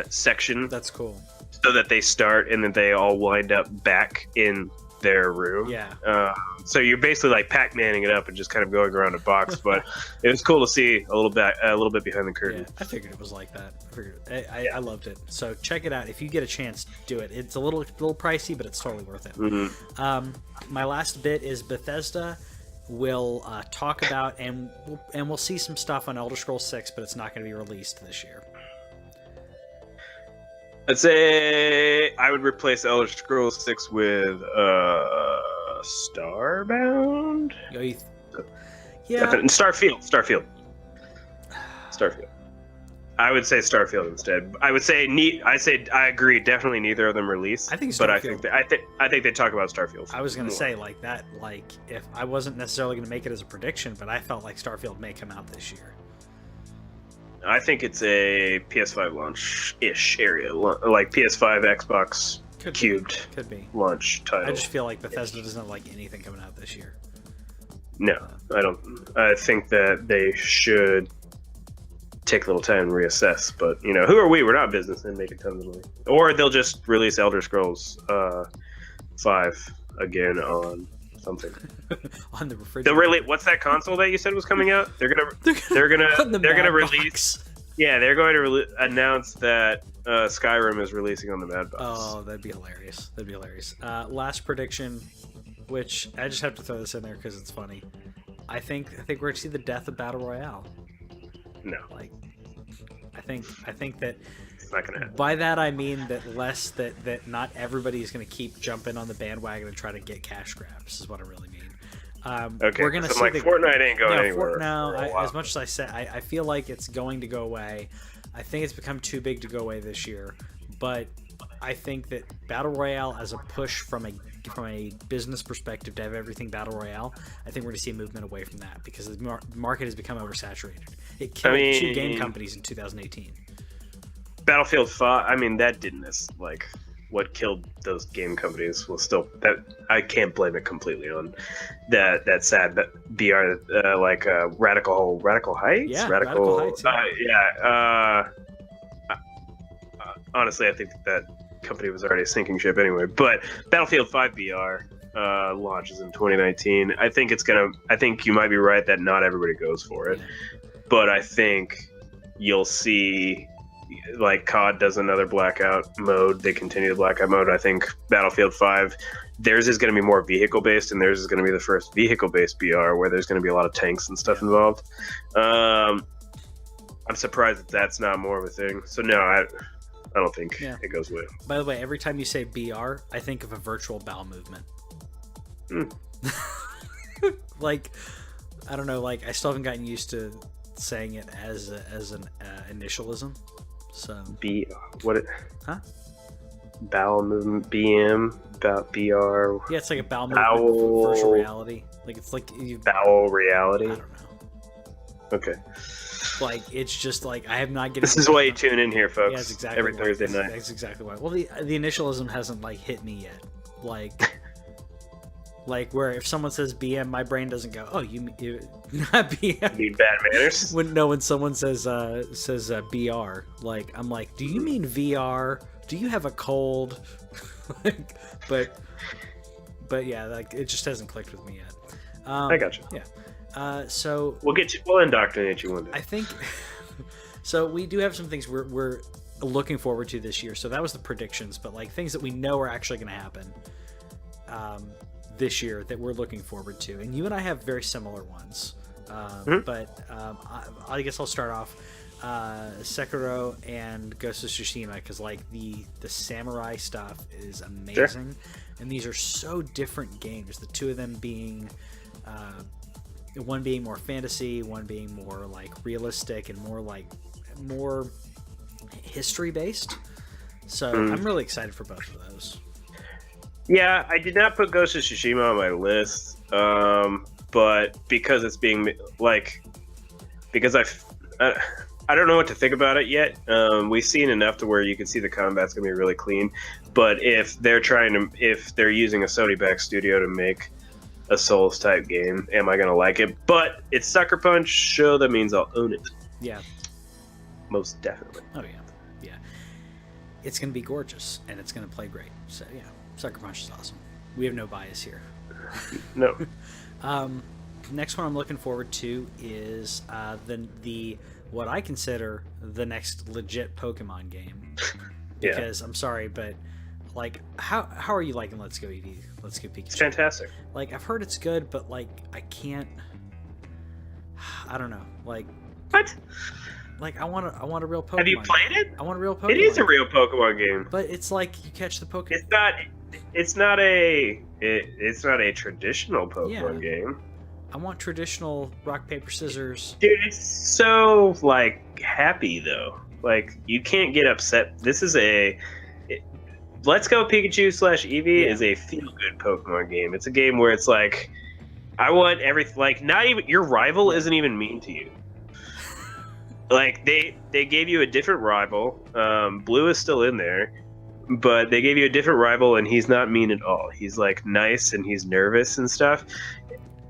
section. That's cool. So that they start and then they all wind up back in their room. Yeah. So you're basically like Pac-Manning it up and just kind of going around a box. But it was cool to see a little bit behind the curtain. Yeah, I figured it was like that. I loved it. So check it out if you get a chance. Do it. It's a little pricey, but it's totally worth it. Mm-hmm. My last bit is Bethesda will talk about and we'll see some stuff on Elder Scrolls 6, but it's not going to be released this year. I'd say I would replace Elder Scrolls 6 with Starbound. Yeah. Starfield. I would say Starfield instead. I would say I agree. Definitely neither of them release. I think Starfield. But I think they talk about Starfield. I was going to say like that. Like if I wasn't necessarily going to make it as a prediction, but I felt like Starfield may come out this year. I think it's a PS5 launch-ish area, like PS5, Xbox Cubed could be launch title. I just feel like Bethesda doesn't have like anything coming out this year. No, I don't. I think that they should take a little time and reassess. But who are we? We're not business and making tons of money. Or they'll just release Elder Scrolls 5 again on something. On the refrigerator. What's that console that you said was coming out? They're gonna release. Yeah, they're going to announce that Skyrim is releasing on the Mad Box. Oh, that'd be hilarious. Last prediction, which I just have to throw this in there because it's funny. I think we're going to see the death of Battle Royale. No, I think that it's not going to happen. By that I mean that not everybody is going to keep jumping on the bandwagon and try to get cash grabs. Is what I really mean. Okay, we're gonna see Fortnite ain't going anywhere. As much as I said, I feel like it's going to go away. I think it's become too big to go away this year. But I think that Battle Royale as a push from a business perspective to have everything Battle Royale, I think we're going to see a movement away from that because the market has become oversaturated. It killed 2 game companies in 2018. Battlefield 5, that didn't what killed those game companies was still that I can't blame it completely on that sad BR Radical Heights. Yeah, Radical Heights. Honestly, I think that company was already a sinking ship anyway. But Battlefield 5 BR launches in 2019. I think you might be right that not everybody goes for it, but I think you'll see. Like COD does another blackout mode, they continue the blackout mode. I think Battlefield 5, theirs is going to be more vehicle based, and theirs is going to be the first vehicle based BR where there's going to be a lot of tanks and stuff involved. I'm surprised that's not more of a thing. So no, I don't think it goes away. By the way, every time you say BR, I think of a virtual bowel movement. I don't know. I still haven't gotten used to saying it as an initialism. So bowel movement, BM, BR. Yeah, it's like a bowel movement for virtual reality. It's like bowel reality. I don't know. Okay. It's just I have not getting. This is why you tune in here, folks. Yeah, that's exactly every Thursday night. That's exactly why. Well, the initialism hasn't hit me yet. Where if someone says BM, my brain doesn't go, oh, you not BM. You mean bad manners? When someone says BR, I'm like, do you mean VR? Do you have a cold? but yeah, it just hasn't clicked with me yet. I got you. Yeah. So we'll indoctrinate you one day. I think. So we do have some things we're looking forward to this year. So that was the predictions, but things that we know are actually going to happen. This year that we're looking forward to, and you and I have very similar ones, but I guess I'll start off Sekiro and Ghost of Tsushima because the samurai stuff is amazing. Sure. And these are so different games, the two of them being one being more fantasy, one being more realistic and more history based. So I'm really excited for both of those. Yeah, I did not put Ghost of Tsushima on my list, but because it's being because I don't know what to think about it yet. We've seen enough to where you can see the combat's gonna be really clean, but if they're using a Sony-backed studio to make a Souls type game, am I gonna like it? But it's Sucker Punch, so that means I'll own it. Yeah, most definitely. Oh yeah, it's gonna be gorgeous and it's gonna play great. So yeah. Sucker Punch is awesome. We have no bias here. No. Next one I'm looking forward to is the what I consider the next legit Pokemon game. Because I'm sorry, but like how are you liking Let's Go Eevee? Let's Go Pikachu. It's fantastic. Like I've heard it's good, but like I don't know. Like what? Like I want a real Pokemon. Have you played it? I want a real Pokemon. It is a real Pokemon game. But it's like you catch the Pokemon. It's not a traditional Pokemon game. I want traditional rock paper scissors. Dude, it's so like happy though. Like you can't get upset. This is Let's Go Pikachu / Eevee is a feel good Pokemon game. It's a game where it's like I want everything. Like not even your rival isn't even mean to you. Like they gave you a different rival. Blue is still in there, but they gave you a different rival, and he's not mean at all. He's like nice and he's nervous and stuff.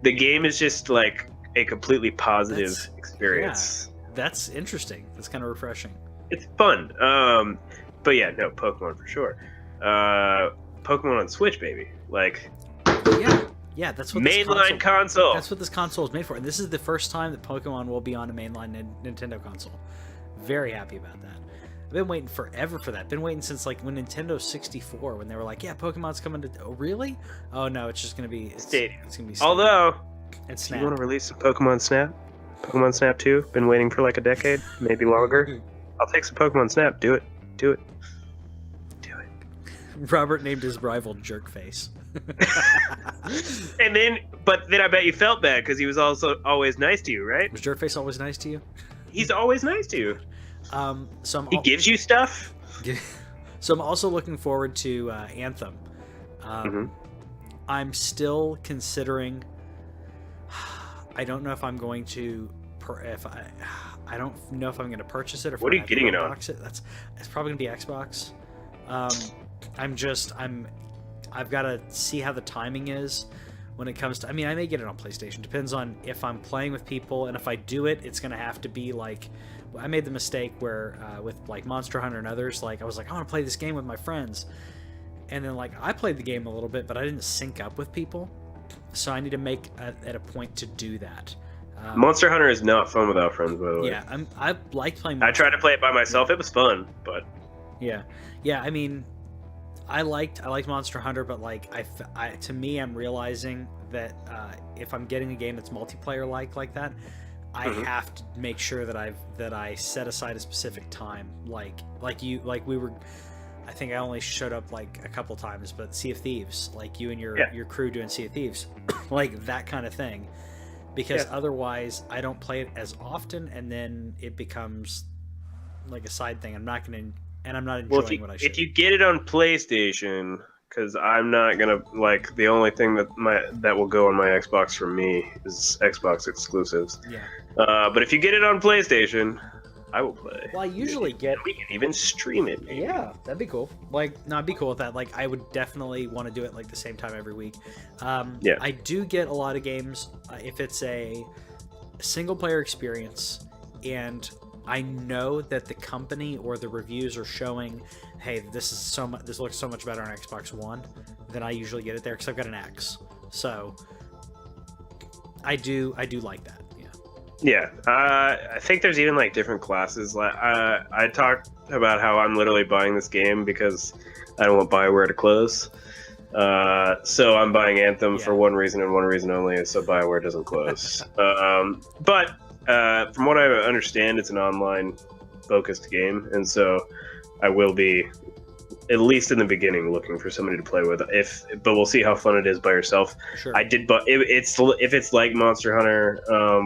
The game is just like a completely positive experience. Yeah, that's interesting. That's kind of refreshing. It's fun. But yeah, no, Pokemon for sure. Pokemon on Switch, baby. Like, yeah, that's what mainline console. That's what this console is made for, and this is the first time that Pokemon will be on a mainline Nintendo console. Very happy about that. I've been waiting forever for that. Been waiting since like when Nintendo 64, when they were like, "Yeah, Pokemon's coming to." Oh, really? Oh no, it's just gonna be Stadium. It's gonna be. Stadium. Although, and Snap. You want to release some Pokemon Snap? Pokemon Snap 2. Been waiting for like a decade, maybe longer. I'll take some Pokemon Snap. Do it. Do it. Do it. Robert named his rival Jerkface. But then I bet you felt bad because he was also always nice to you, right? Was Jerkface always nice to you? He's always nice to you. He gives you stuff. So I'm also looking forward to Anthem. I'm still considering. I don't know if I'm going to. I don't know if I'm going to purchase it or. What are you getting it on? It's probably going to be Xbox. I've got to see how the timing is when it comes to. I mean, I may get it on PlayStation. Depends on if I'm playing with people, and if I do it, it's going to have to be like. I made the mistake where with like Monster Hunter and others, like I was like, I want to play this game with my friends, and then like I played the game a little bit, but I didn't sync up with people, so I need to make at a point to do that. Monster Hunter is not fun without friends, by the way. Yeah, I like playing. I tried to play it by myself. It was fun, but yeah. I mean, I liked Monster Hunter, but like to me, I'm realizing that if I'm getting a game that's multiplayer like that. I have to make sure that I set aside a specific time, like we were. I think I only showed up like a couple times, but Sea of Thieves, like you and your crew doing Sea of Thieves, like that kind of thing, because otherwise I don't play it as often, and then it becomes like a side thing. I'm not enjoying what I should. If you get it on PlayStation. Because I'm not gonna like the only thing that will go on my Xbox for me is Xbox exclusives. Yeah. But if you get it on PlayStation, I will play. Well, I usually get. We can even stream it. Maybe. Yeah, that'd be cool. Like, no, I'd be cool with that. Like, I would definitely want to do it like the same time every week. I do get a lot of games if it's a single player experience, and I know that the company or the reviews are showing, hey, this looks so much better on Xbox One, then I usually get it there because I've got an X. So I do like that. Yeah. I think there's even like different classes. I talked about how I'm literally buying this game because I don't want BioWare to close. So I'm buying Anthem for one reason and one reason only, so BioWare doesn't close. But from what I understand, it's an online-focused game, and so I will be, at least in the beginning, looking for somebody to play with. But we'll see how fun it is by yourself. Sure. But if it's like Monster Hunter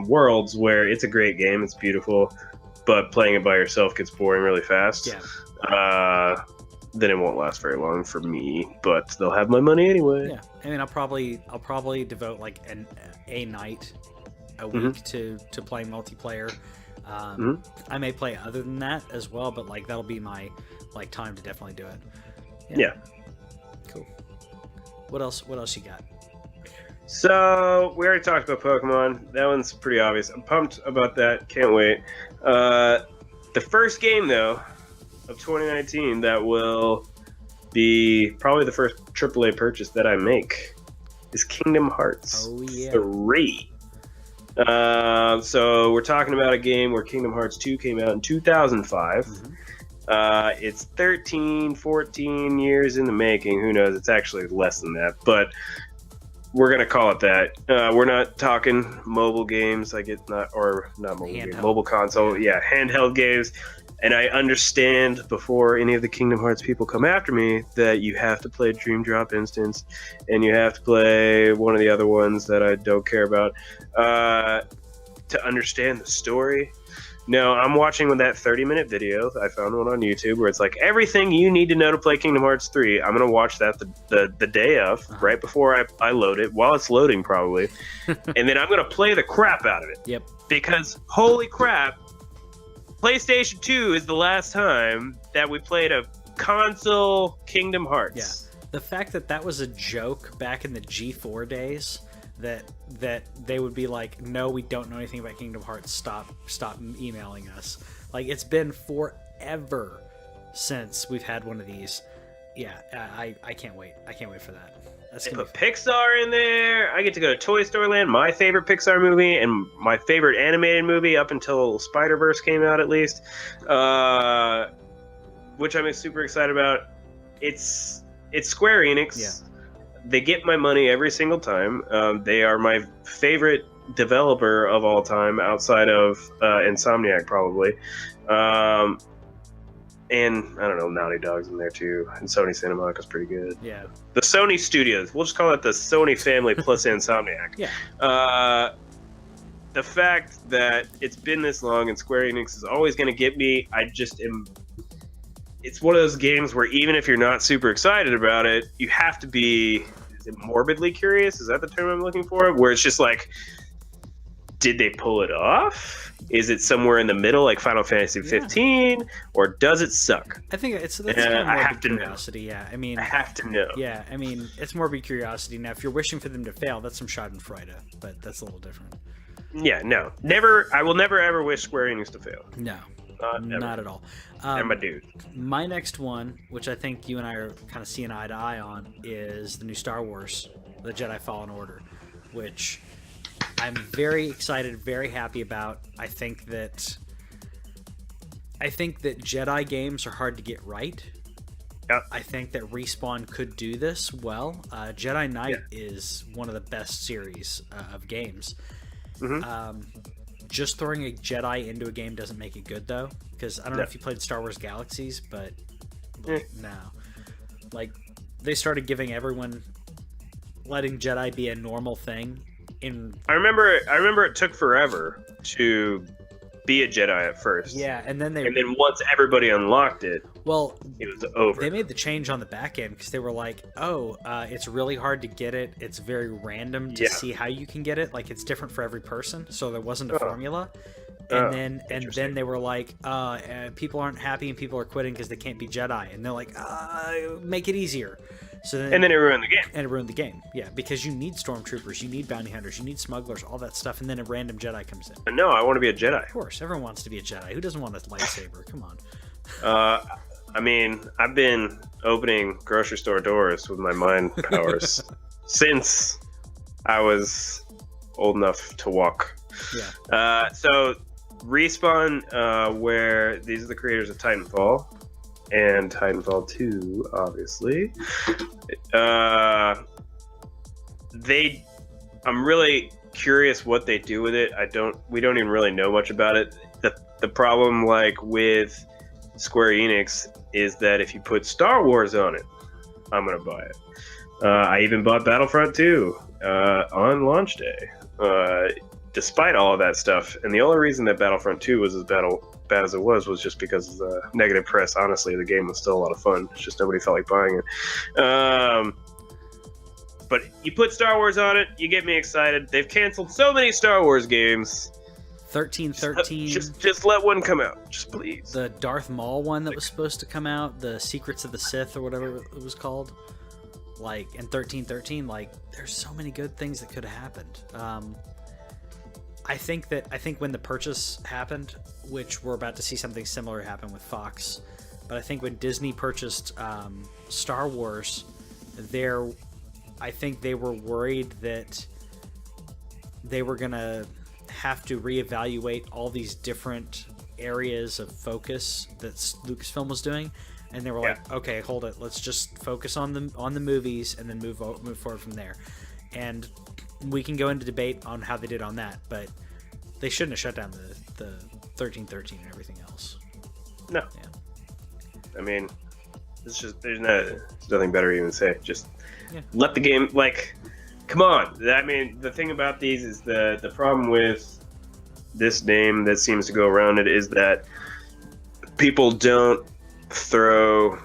Worlds, where it's a great game, it's beautiful, but playing it by yourself gets boring really fast. Yeah. Then it won't last very long for me. But they'll have my money anyway. Yeah. I mean, I'll probably devote like a night a week to playing multiplayer. I may play other than that as well, but like that'll be my like time to definitely do it. Yeah. Cool. What else you got? So we already talked about Pokemon. That one's pretty obvious. I'm pumped about that. Can't wait. The first game though of 2019 that will be probably the first AAA purchase that I make is Kingdom Hearts 3. So we're talking about a game where Kingdom Hearts 2 came out in 2005. It's 13, 14 years in the making. Who knows? It's actually less than that, but we're going to call it that. We're not talking mobile games. Not mobile game, mobile console. Yeah, handheld games. And I understand, before any of the Kingdom Hearts people come after me, that you have to play Dream Drop Instance, and you have to play one of the other ones that I don't care about to understand the story. No, I'm watching with that 30-minute video. I found one on YouTube where it's like, everything you need to know to play Kingdom Hearts 3. I'm going to watch that the day of, right before I load it, while it's loading probably. And then I'm going to play the crap out of it. Yep. Because, holy crap, PlayStation 2 is the last time that we played a console Kingdom Hearts. Yeah. The fact that was a joke back in the G4 days, that they would be like, no, we don't know anything about Kingdom Hearts, stop emailing us. Like, it's been forever since we've had one of these. Yeah, I can't wait. I can't wait for that. They put Pixar in there. I get to go to Toy Story Land, my favorite Pixar movie and my favorite animated movie up until Spider-Verse came out, at least, which I'm super excited about. It's Square Enix. Yeah. They get my money every single time. They are my favorite developer of all time, outside of Insomniac, probably. And, I don't know, Naughty Dog's in there, too. And Sony Santa Monica's pretty good. Yeah. The Sony Studios. We'll just call it the Sony family plus Insomniac. Yeah. The fact that it's been this long and Square Enix is always going to get me, I just am... It's one of those games where even if you're not super excited about it, you have to be... Is it morbidly curious? Is that the term I'm looking for? Where it's just like, did they pull it off? Is it somewhere in the middle, like Final Fantasy 15, or does it suck? I think that's kind of morbid curiosity. Know. Yeah, I mean, I have to know. Yeah, I mean, it's morbid curiosity. Now, if you're wishing for them to fail, that's some Schadenfreude, but that's a little different. Yeah, no, never. I will never ever wish Square Enix to fail. No, not at all. I'm a dude. My next one, which I think you and I are kind of seeing eye to eye on, is the new Star Wars, The Jedi Fallen Order, which I'm very excited, very happy about. I think that Jedi games are hard to get right. Yep. I think that Respawn could do this well. Jedi Knight is one of the best series of games. Mm-hmm. Just throwing a Jedi into a game doesn't make it good, though, because I don't know if you played Star Wars Galaxies, but no. Like, they started giving everyone, letting Jedi be a normal thing. I remember it took forever to be a Jedi at first. Yeah, and then once everybody unlocked it, it was over. They made the change on the back end because they were like, it's really hard to get it. It's very random to see how you can get it. Like, it's different for every person, so there wasn't a formula. And then they were like, people aren't happy and people are quitting because they can't be Jedi. And they're like, make it easier. And then it ruined the game. And it ruined the game, yeah, because you need stormtroopers, you need bounty hunters, you need smugglers, all that stuff, and then a random Jedi comes in. No, I want to be a Jedi. Of course, everyone wants to be a Jedi. Who doesn't want a lightsaber? Come on. I mean, I've been opening grocery store doors with my mind powers since I was old enough to walk. Yeah. So Respawn, where these are the creators of Titanfall. And Titanfall 2, obviously. I'm really curious what they do with it. We don't even really know much about it. The problem, like, with Square Enix is that if you put Star Wars on it, I'm gonna buy it. I even bought Battlefront 2 on launch day, despite all of that stuff. And the only reason that Battlefront 2 was as bad as it was just because of the negative press. Honestly, the game was still a lot of fun. It's just nobody felt like buying it. But you put Star Wars on it, you get me excited. They've canceled so many Star Wars games. 1313. Just let one come out, just please. The Darth Maul one that was supposed to come out, the Secrets of the Sith or whatever it was called. Like, and 1313, like, there's so many good things that could have happened. I think when the purchase happened, which we're about to see something similar happen with Fox, but I think when Disney purchased Star Wars, I think they were worried that they were gonna have to reevaluate all these different areas of focus that Lucasfilm was doing, and they were like, okay, hold it, let's just focus on the movies and then move forward from there. And we can go into debate on how they did on that, but they shouldn't have shut down the 1313 and everything else. No. I mean, it's just there's nothing better to even say. Just let the game, like, come on. I mean, the thing about these is the problem with this name that seems to go around it is that people don't throw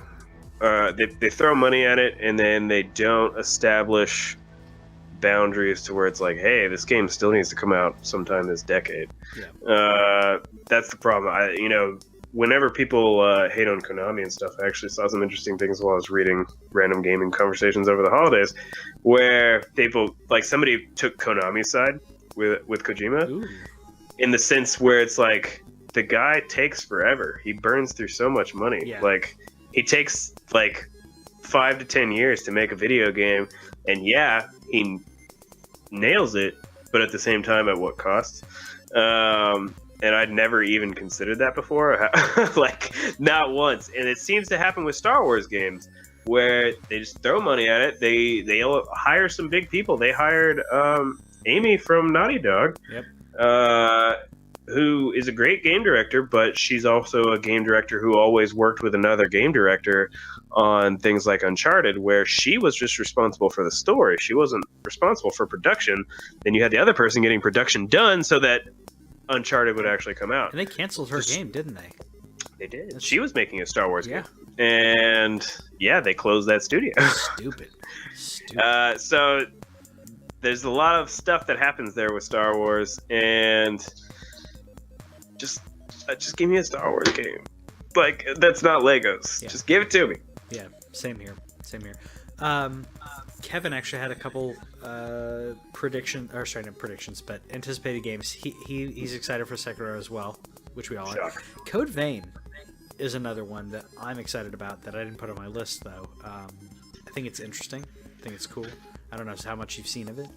they throw money at it, and then they don't establish boundaries to where it's like, hey, this game still needs to come out sometime this decade. That's the problem. Whenever people hate on Konami and stuff, I actually saw some interesting things while I was reading random gaming conversations over the holidays, where people, like, somebody took Konami's side with Kojima. Ooh. In the sense where it's like, the guy takes forever. He burns through so much money. Yeah. Like, he takes like 5 to 10 years to make a video game, and he nails it, but at the same time, at what cost? And I'd never even considered that before, like, not once. And it seems to happen with Star Wars games, where they just throw money at it. They hire some big people. They hired Amy from Naughty Dog, who is a great game director, but she's also a game director who always worked with another game director on things like Uncharted, where she was just responsible for the story. She wasn't responsible for production. Then you had the other person getting production done so that Uncharted would actually come out. And they canceled her game, didn't they? They did. She was making a Star Wars game. And they closed that studio. Stupid. So there's a lot of stuff that happens there with Star Wars, and just give me a Star Wars game. Like, that's not Legos. Yeah. Just give it to me. Yeah, same here. Kevin actually had a couple not predictions, but anticipated games. He's excited for Sekiro as well, which we all are. Code Vein is another one that I'm excited about that I didn't put on my list, though. I think it's interesting. I think it's cool. I don't know how much you've seen of it.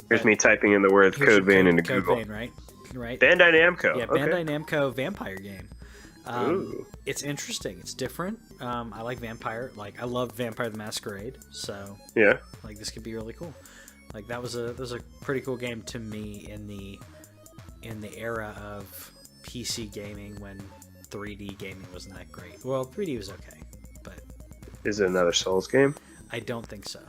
Here's me typing in the word Code Vein into Google. Code Vein, right? Bandai Namco. Yeah, okay. Bandai Namco vampire game. Ooh. It's interesting. It's different. I like vampire. Like, I love Vampire the Masquerade. So yeah, like, this could be really cool. Like, that was a pretty cool game to me in the era of PC gaming when 3D gaming wasn't that great. Well, 3D was okay, but is it another Souls game? I don't think so.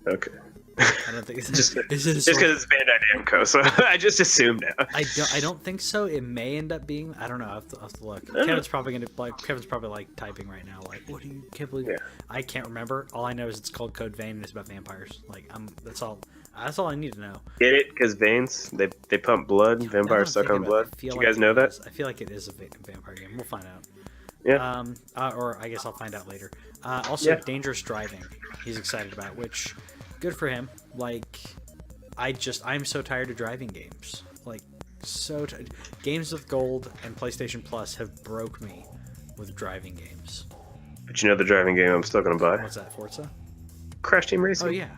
Okay. I don't think it's just because it's Bandai Namco, so I just assumed now. I don't think so. It may end up being. I don't know. I have to look. Kevin's probably typing right now. Like, what do you can't believe? Yeah. I can't remember. All I know is it's called Code Vein and it's about vampires. Like, that's all. That's all I need to know. Get it? Because veins, they pump blood. Vampires suck on blood. Do you guys know that? I feel like it is a vampire game. We'll find out. Yeah. Or I guess I'll find out later. Also, Dangerous Driving. He's excited about, which. Good for him. Like, I'm so tired of driving games. Like, so tired. Games with Gold and PlayStation Plus have broke me with driving games. But you know the driving game I'm still going to buy? What's that, Forza? Crash Team Racing. Oh, yeah.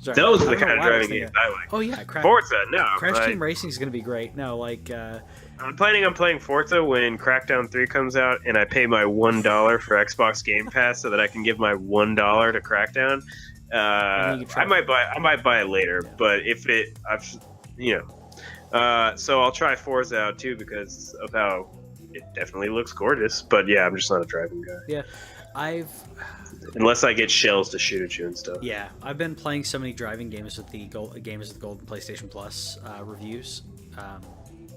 Sorry, those are the kind of driving games I like. Oh, yeah. Forza, no. Crash Team Racing is going to be great. No, like... I'm planning on playing Forza when Crackdown 3 comes out, and I pay my $1 for Xbox Game Pass so that I can give my $1 to Crackdown. I might buy it later, but if so I'll try Forza out too because of how it definitely looks gorgeous. But yeah, I'm just not a driving guy. Yeah, unless I get shells to shoot at you and stuff. Yeah, I've been playing so many driving games with the Gold and PlayStation Plus reviews.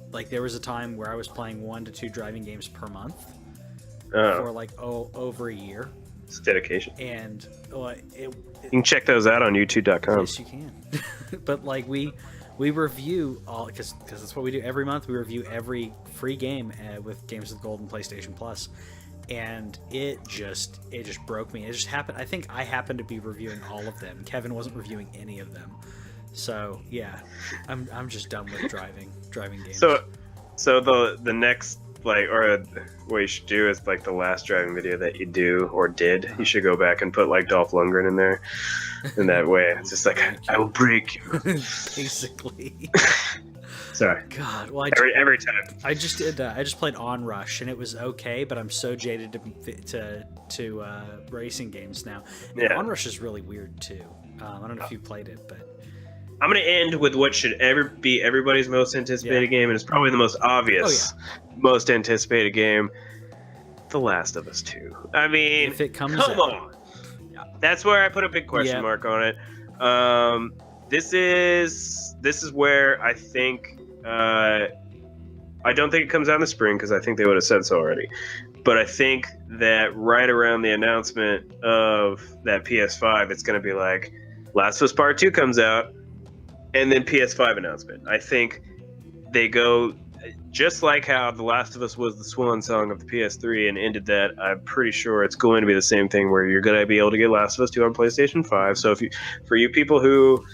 Like, there was a time where I was playing 1 to 2 driving games per month for like over a year. It's dedication. And you can check those out on youtube.com. Yes, you can. But like, we review all, because that's what we do every month. We review every free game with Games with Gold and PlayStation Plus, and it just broke me. It just happened. I think I happened to be reviewing all of them. Kevin wasn't reviewing any of them. So yeah, I'm just done with driving games. So the next like, or what you should do is like the last driving video that you do or did. You should go back and put like Dolph Lundgren in there, and that way it's just like I will break you. Basically. Sorry. God, well, every time. I just did. I just played Onrush, and it was okay, but I'm so jaded to racing games now. And Yeah. Onrush is really weird too. I don't know if you played it, but I'm gonna end with what should ever be everybody's most anticipated game, and it's probably the most obvious, most anticipated game. The Last of Us 2. I mean, if it comes come out. on. That's where I put a big question mark on it. This is where I think. I don't think it comes out in the spring because I think they would have said so already. But I think that right around the announcement of that PS5, it's going to be like Last of Us Part 2 comes out and then PS5 announcement. I think they go just like how The Last of Us was the swan song of the PS3 and ended that. I'm pretty sure it's going to be the same thing where you're going to be able to get Last of Us 2 on PlayStation 5. So for you people who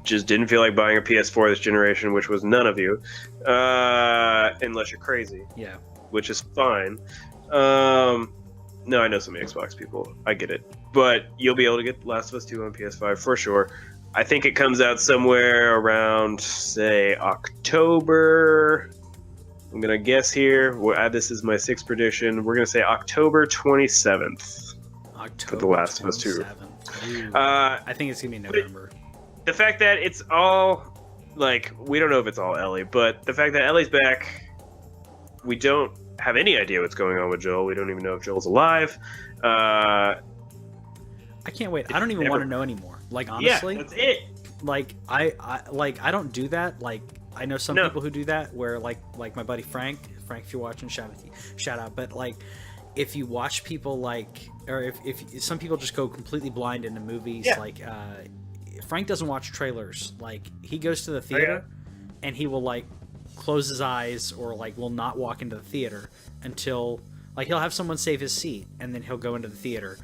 just didn't feel like buying a PS4 this generation, which was none of you, unless you're crazy. Yeah. Which is fine. No, I know some Xbox people. I get it. But you'll be able to get Last of Us 2 on PS5 for sure. I think it comes out somewhere around, say, October. I'm going to guess here. This is my sixth prediction. We're going to say October 27th. For The Last of Us 2. I think it's going to be November. The fact that it's all, like, we don't know if it's all Ellie, but the fact that Ellie's back, we don't have any idea what's going on with Joel. We don't even know if Joel's alive. I can't wait. I don't even want to know anymore. Like, honestly. Yeah, that's it. Like, I don't do that. Like, I know some people who do that, where, like my buddy Frank, if you're watching, shout out. But, like, if you watch people, like, or if some people just go completely blind into movies, like, Frank doesn't watch trailers. Like, he goes to the theater and he will, like, close his eyes or, like, will not walk into the theater until, like, he'll have someone save his seat and then he'll go into the theater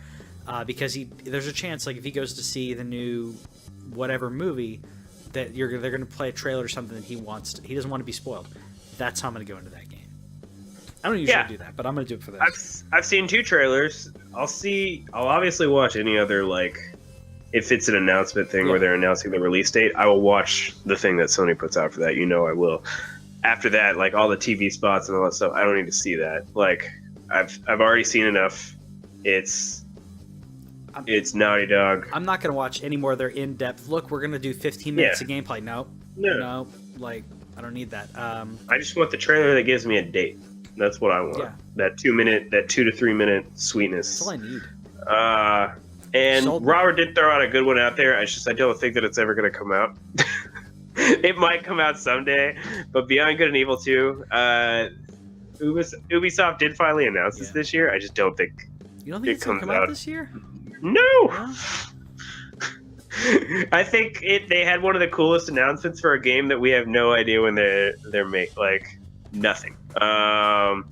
because there's a chance, like, if he goes to see the new whatever movie that they're going to play a trailer or something that he doesn't want to be spoiled. That's how I'm going to go into that game. I don't usually do that, but I'm going to do it for this. I've seen 2 trailers. I'll obviously watch any other, like, if it's an announcement thing where they're announcing the release date, I will watch the thing that Sony puts out for that. You know I will. After that, like, all the TV spots and all that stuff, I don't need to see that. Like, I've already seen enough. It's Naughty Dog. I'm not going to watch any more of their in-depth, look, we're going to do 15 minutes of gameplay. No. Like, I don't need that. I just want the trailer that gives me a date. That's what I want. Yeah. That 2 to 3 minute sweetness. That's all I need. And Robert did throw out a good one out there. I don't think that it's ever going to come out. It might come out someday, but Beyond Good and Evil 2, Ubisoft did finally announce this year. I just don't think you don't think it's going to come out this year? No. I think they had one of the coolest announcements for a game that we have no idea when they're make, like, nothing. But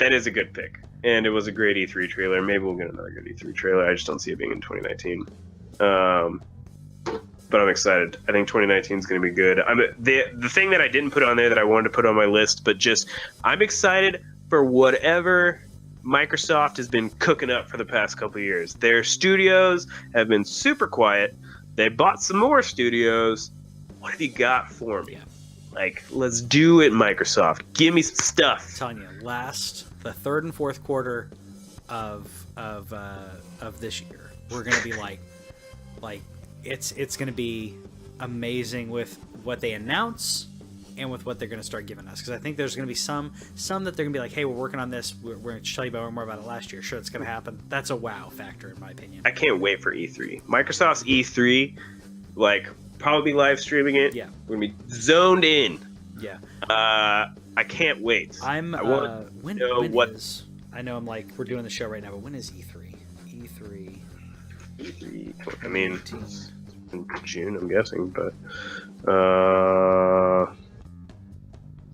that is a good pick. And it was a great E3 trailer. Maybe we'll get another good E3 trailer. I just don't see it being in 2019. But I'm excited. I think 2019 is going to be good. The thing that I didn't put on there that I wanted to put on my list, but just I'm excited for whatever Microsoft has been cooking up for the past couple of years. Their studios have been super quiet. They bought some more studios. What have you got for me? Like, let's do it, Microsoft. Give me some stuff. I'm telling you, the third and fourth quarter of this year, we're gonna be like it's gonna be amazing with what they announce and with what they're gonna start giving us. Because I think there's gonna be some that they're gonna be like, hey, we're working on this. We're gonna tell you more about it last year. Sure, it's gonna happen. That's a wow factor in my opinion. I can't wait for E3. Microsoft's E3, like, probably live streaming it. Yeah, we're gonna be zoned in. Yeah. I can't wait. I know I'm like, we're doing the show right now, but when is E3? I mean, in June, I'm guessing, but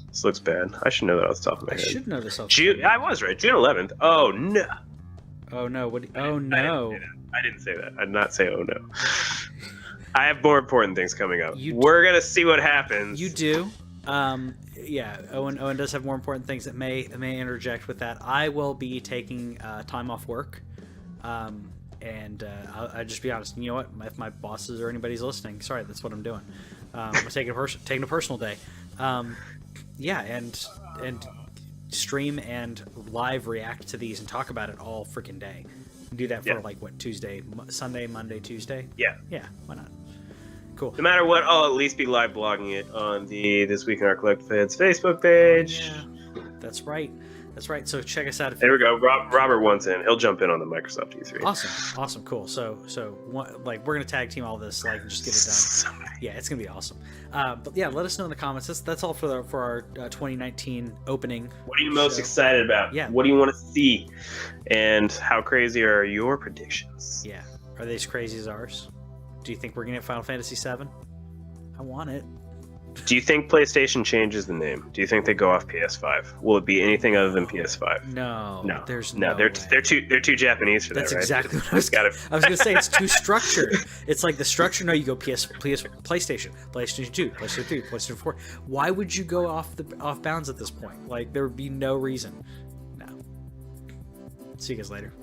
this looks bad. I should know that off the top of my head. I should know this off the top of my head. I was right. June 11th. Oh, no. Oh, no. Oh, no. I didn't say that. I did not say oh, no. I have more important things coming up. We're going to see what happens. You do? Yeah, Owen does have more important things that may interject with that. I will be taking time off work, and I'll just be honest. You know what? If my bosses or anybody's listening, sorry, that's what I'm doing. I'm taking a personal day. Yeah, and stream and live react to these and talk about it all freaking day. Do that for like what, Tuesday, Sunday, Monday, Tuesday? Yeah. Yeah, why not? Cool. No matter what, I'll at least be live blogging it on the This Week in Our Collective Fans Facebook page. Yeah, that's right. That's right. So check us out. There we go. Robert wants in. He'll jump in on the Microsoft E3. Awesome, cool. So like we're gonna tag team all this, like, and just get it done. Yeah, it's gonna be awesome. But yeah, let us know in the comments. That's all for our 2019 opening. What are you most excited about? Yeah. What do you want to see? And how crazy are your predictions? Yeah. Are they as crazy as ours? Do you think we're gonna get Final Fantasy VII? I want it. Do you think PlayStation changes the name? Do you think they go off PS5? Will it be anything other than PS5? No. There's no. They're too Japanese for That's that, right? exactly what I was going to say. It's too structured. It's like the structure. No, you go PlayStation, PlayStation 2, PlayStation 3, PlayStation 4. Why would you go off bounds at this point? Like, there would be no reason. No. See you guys later.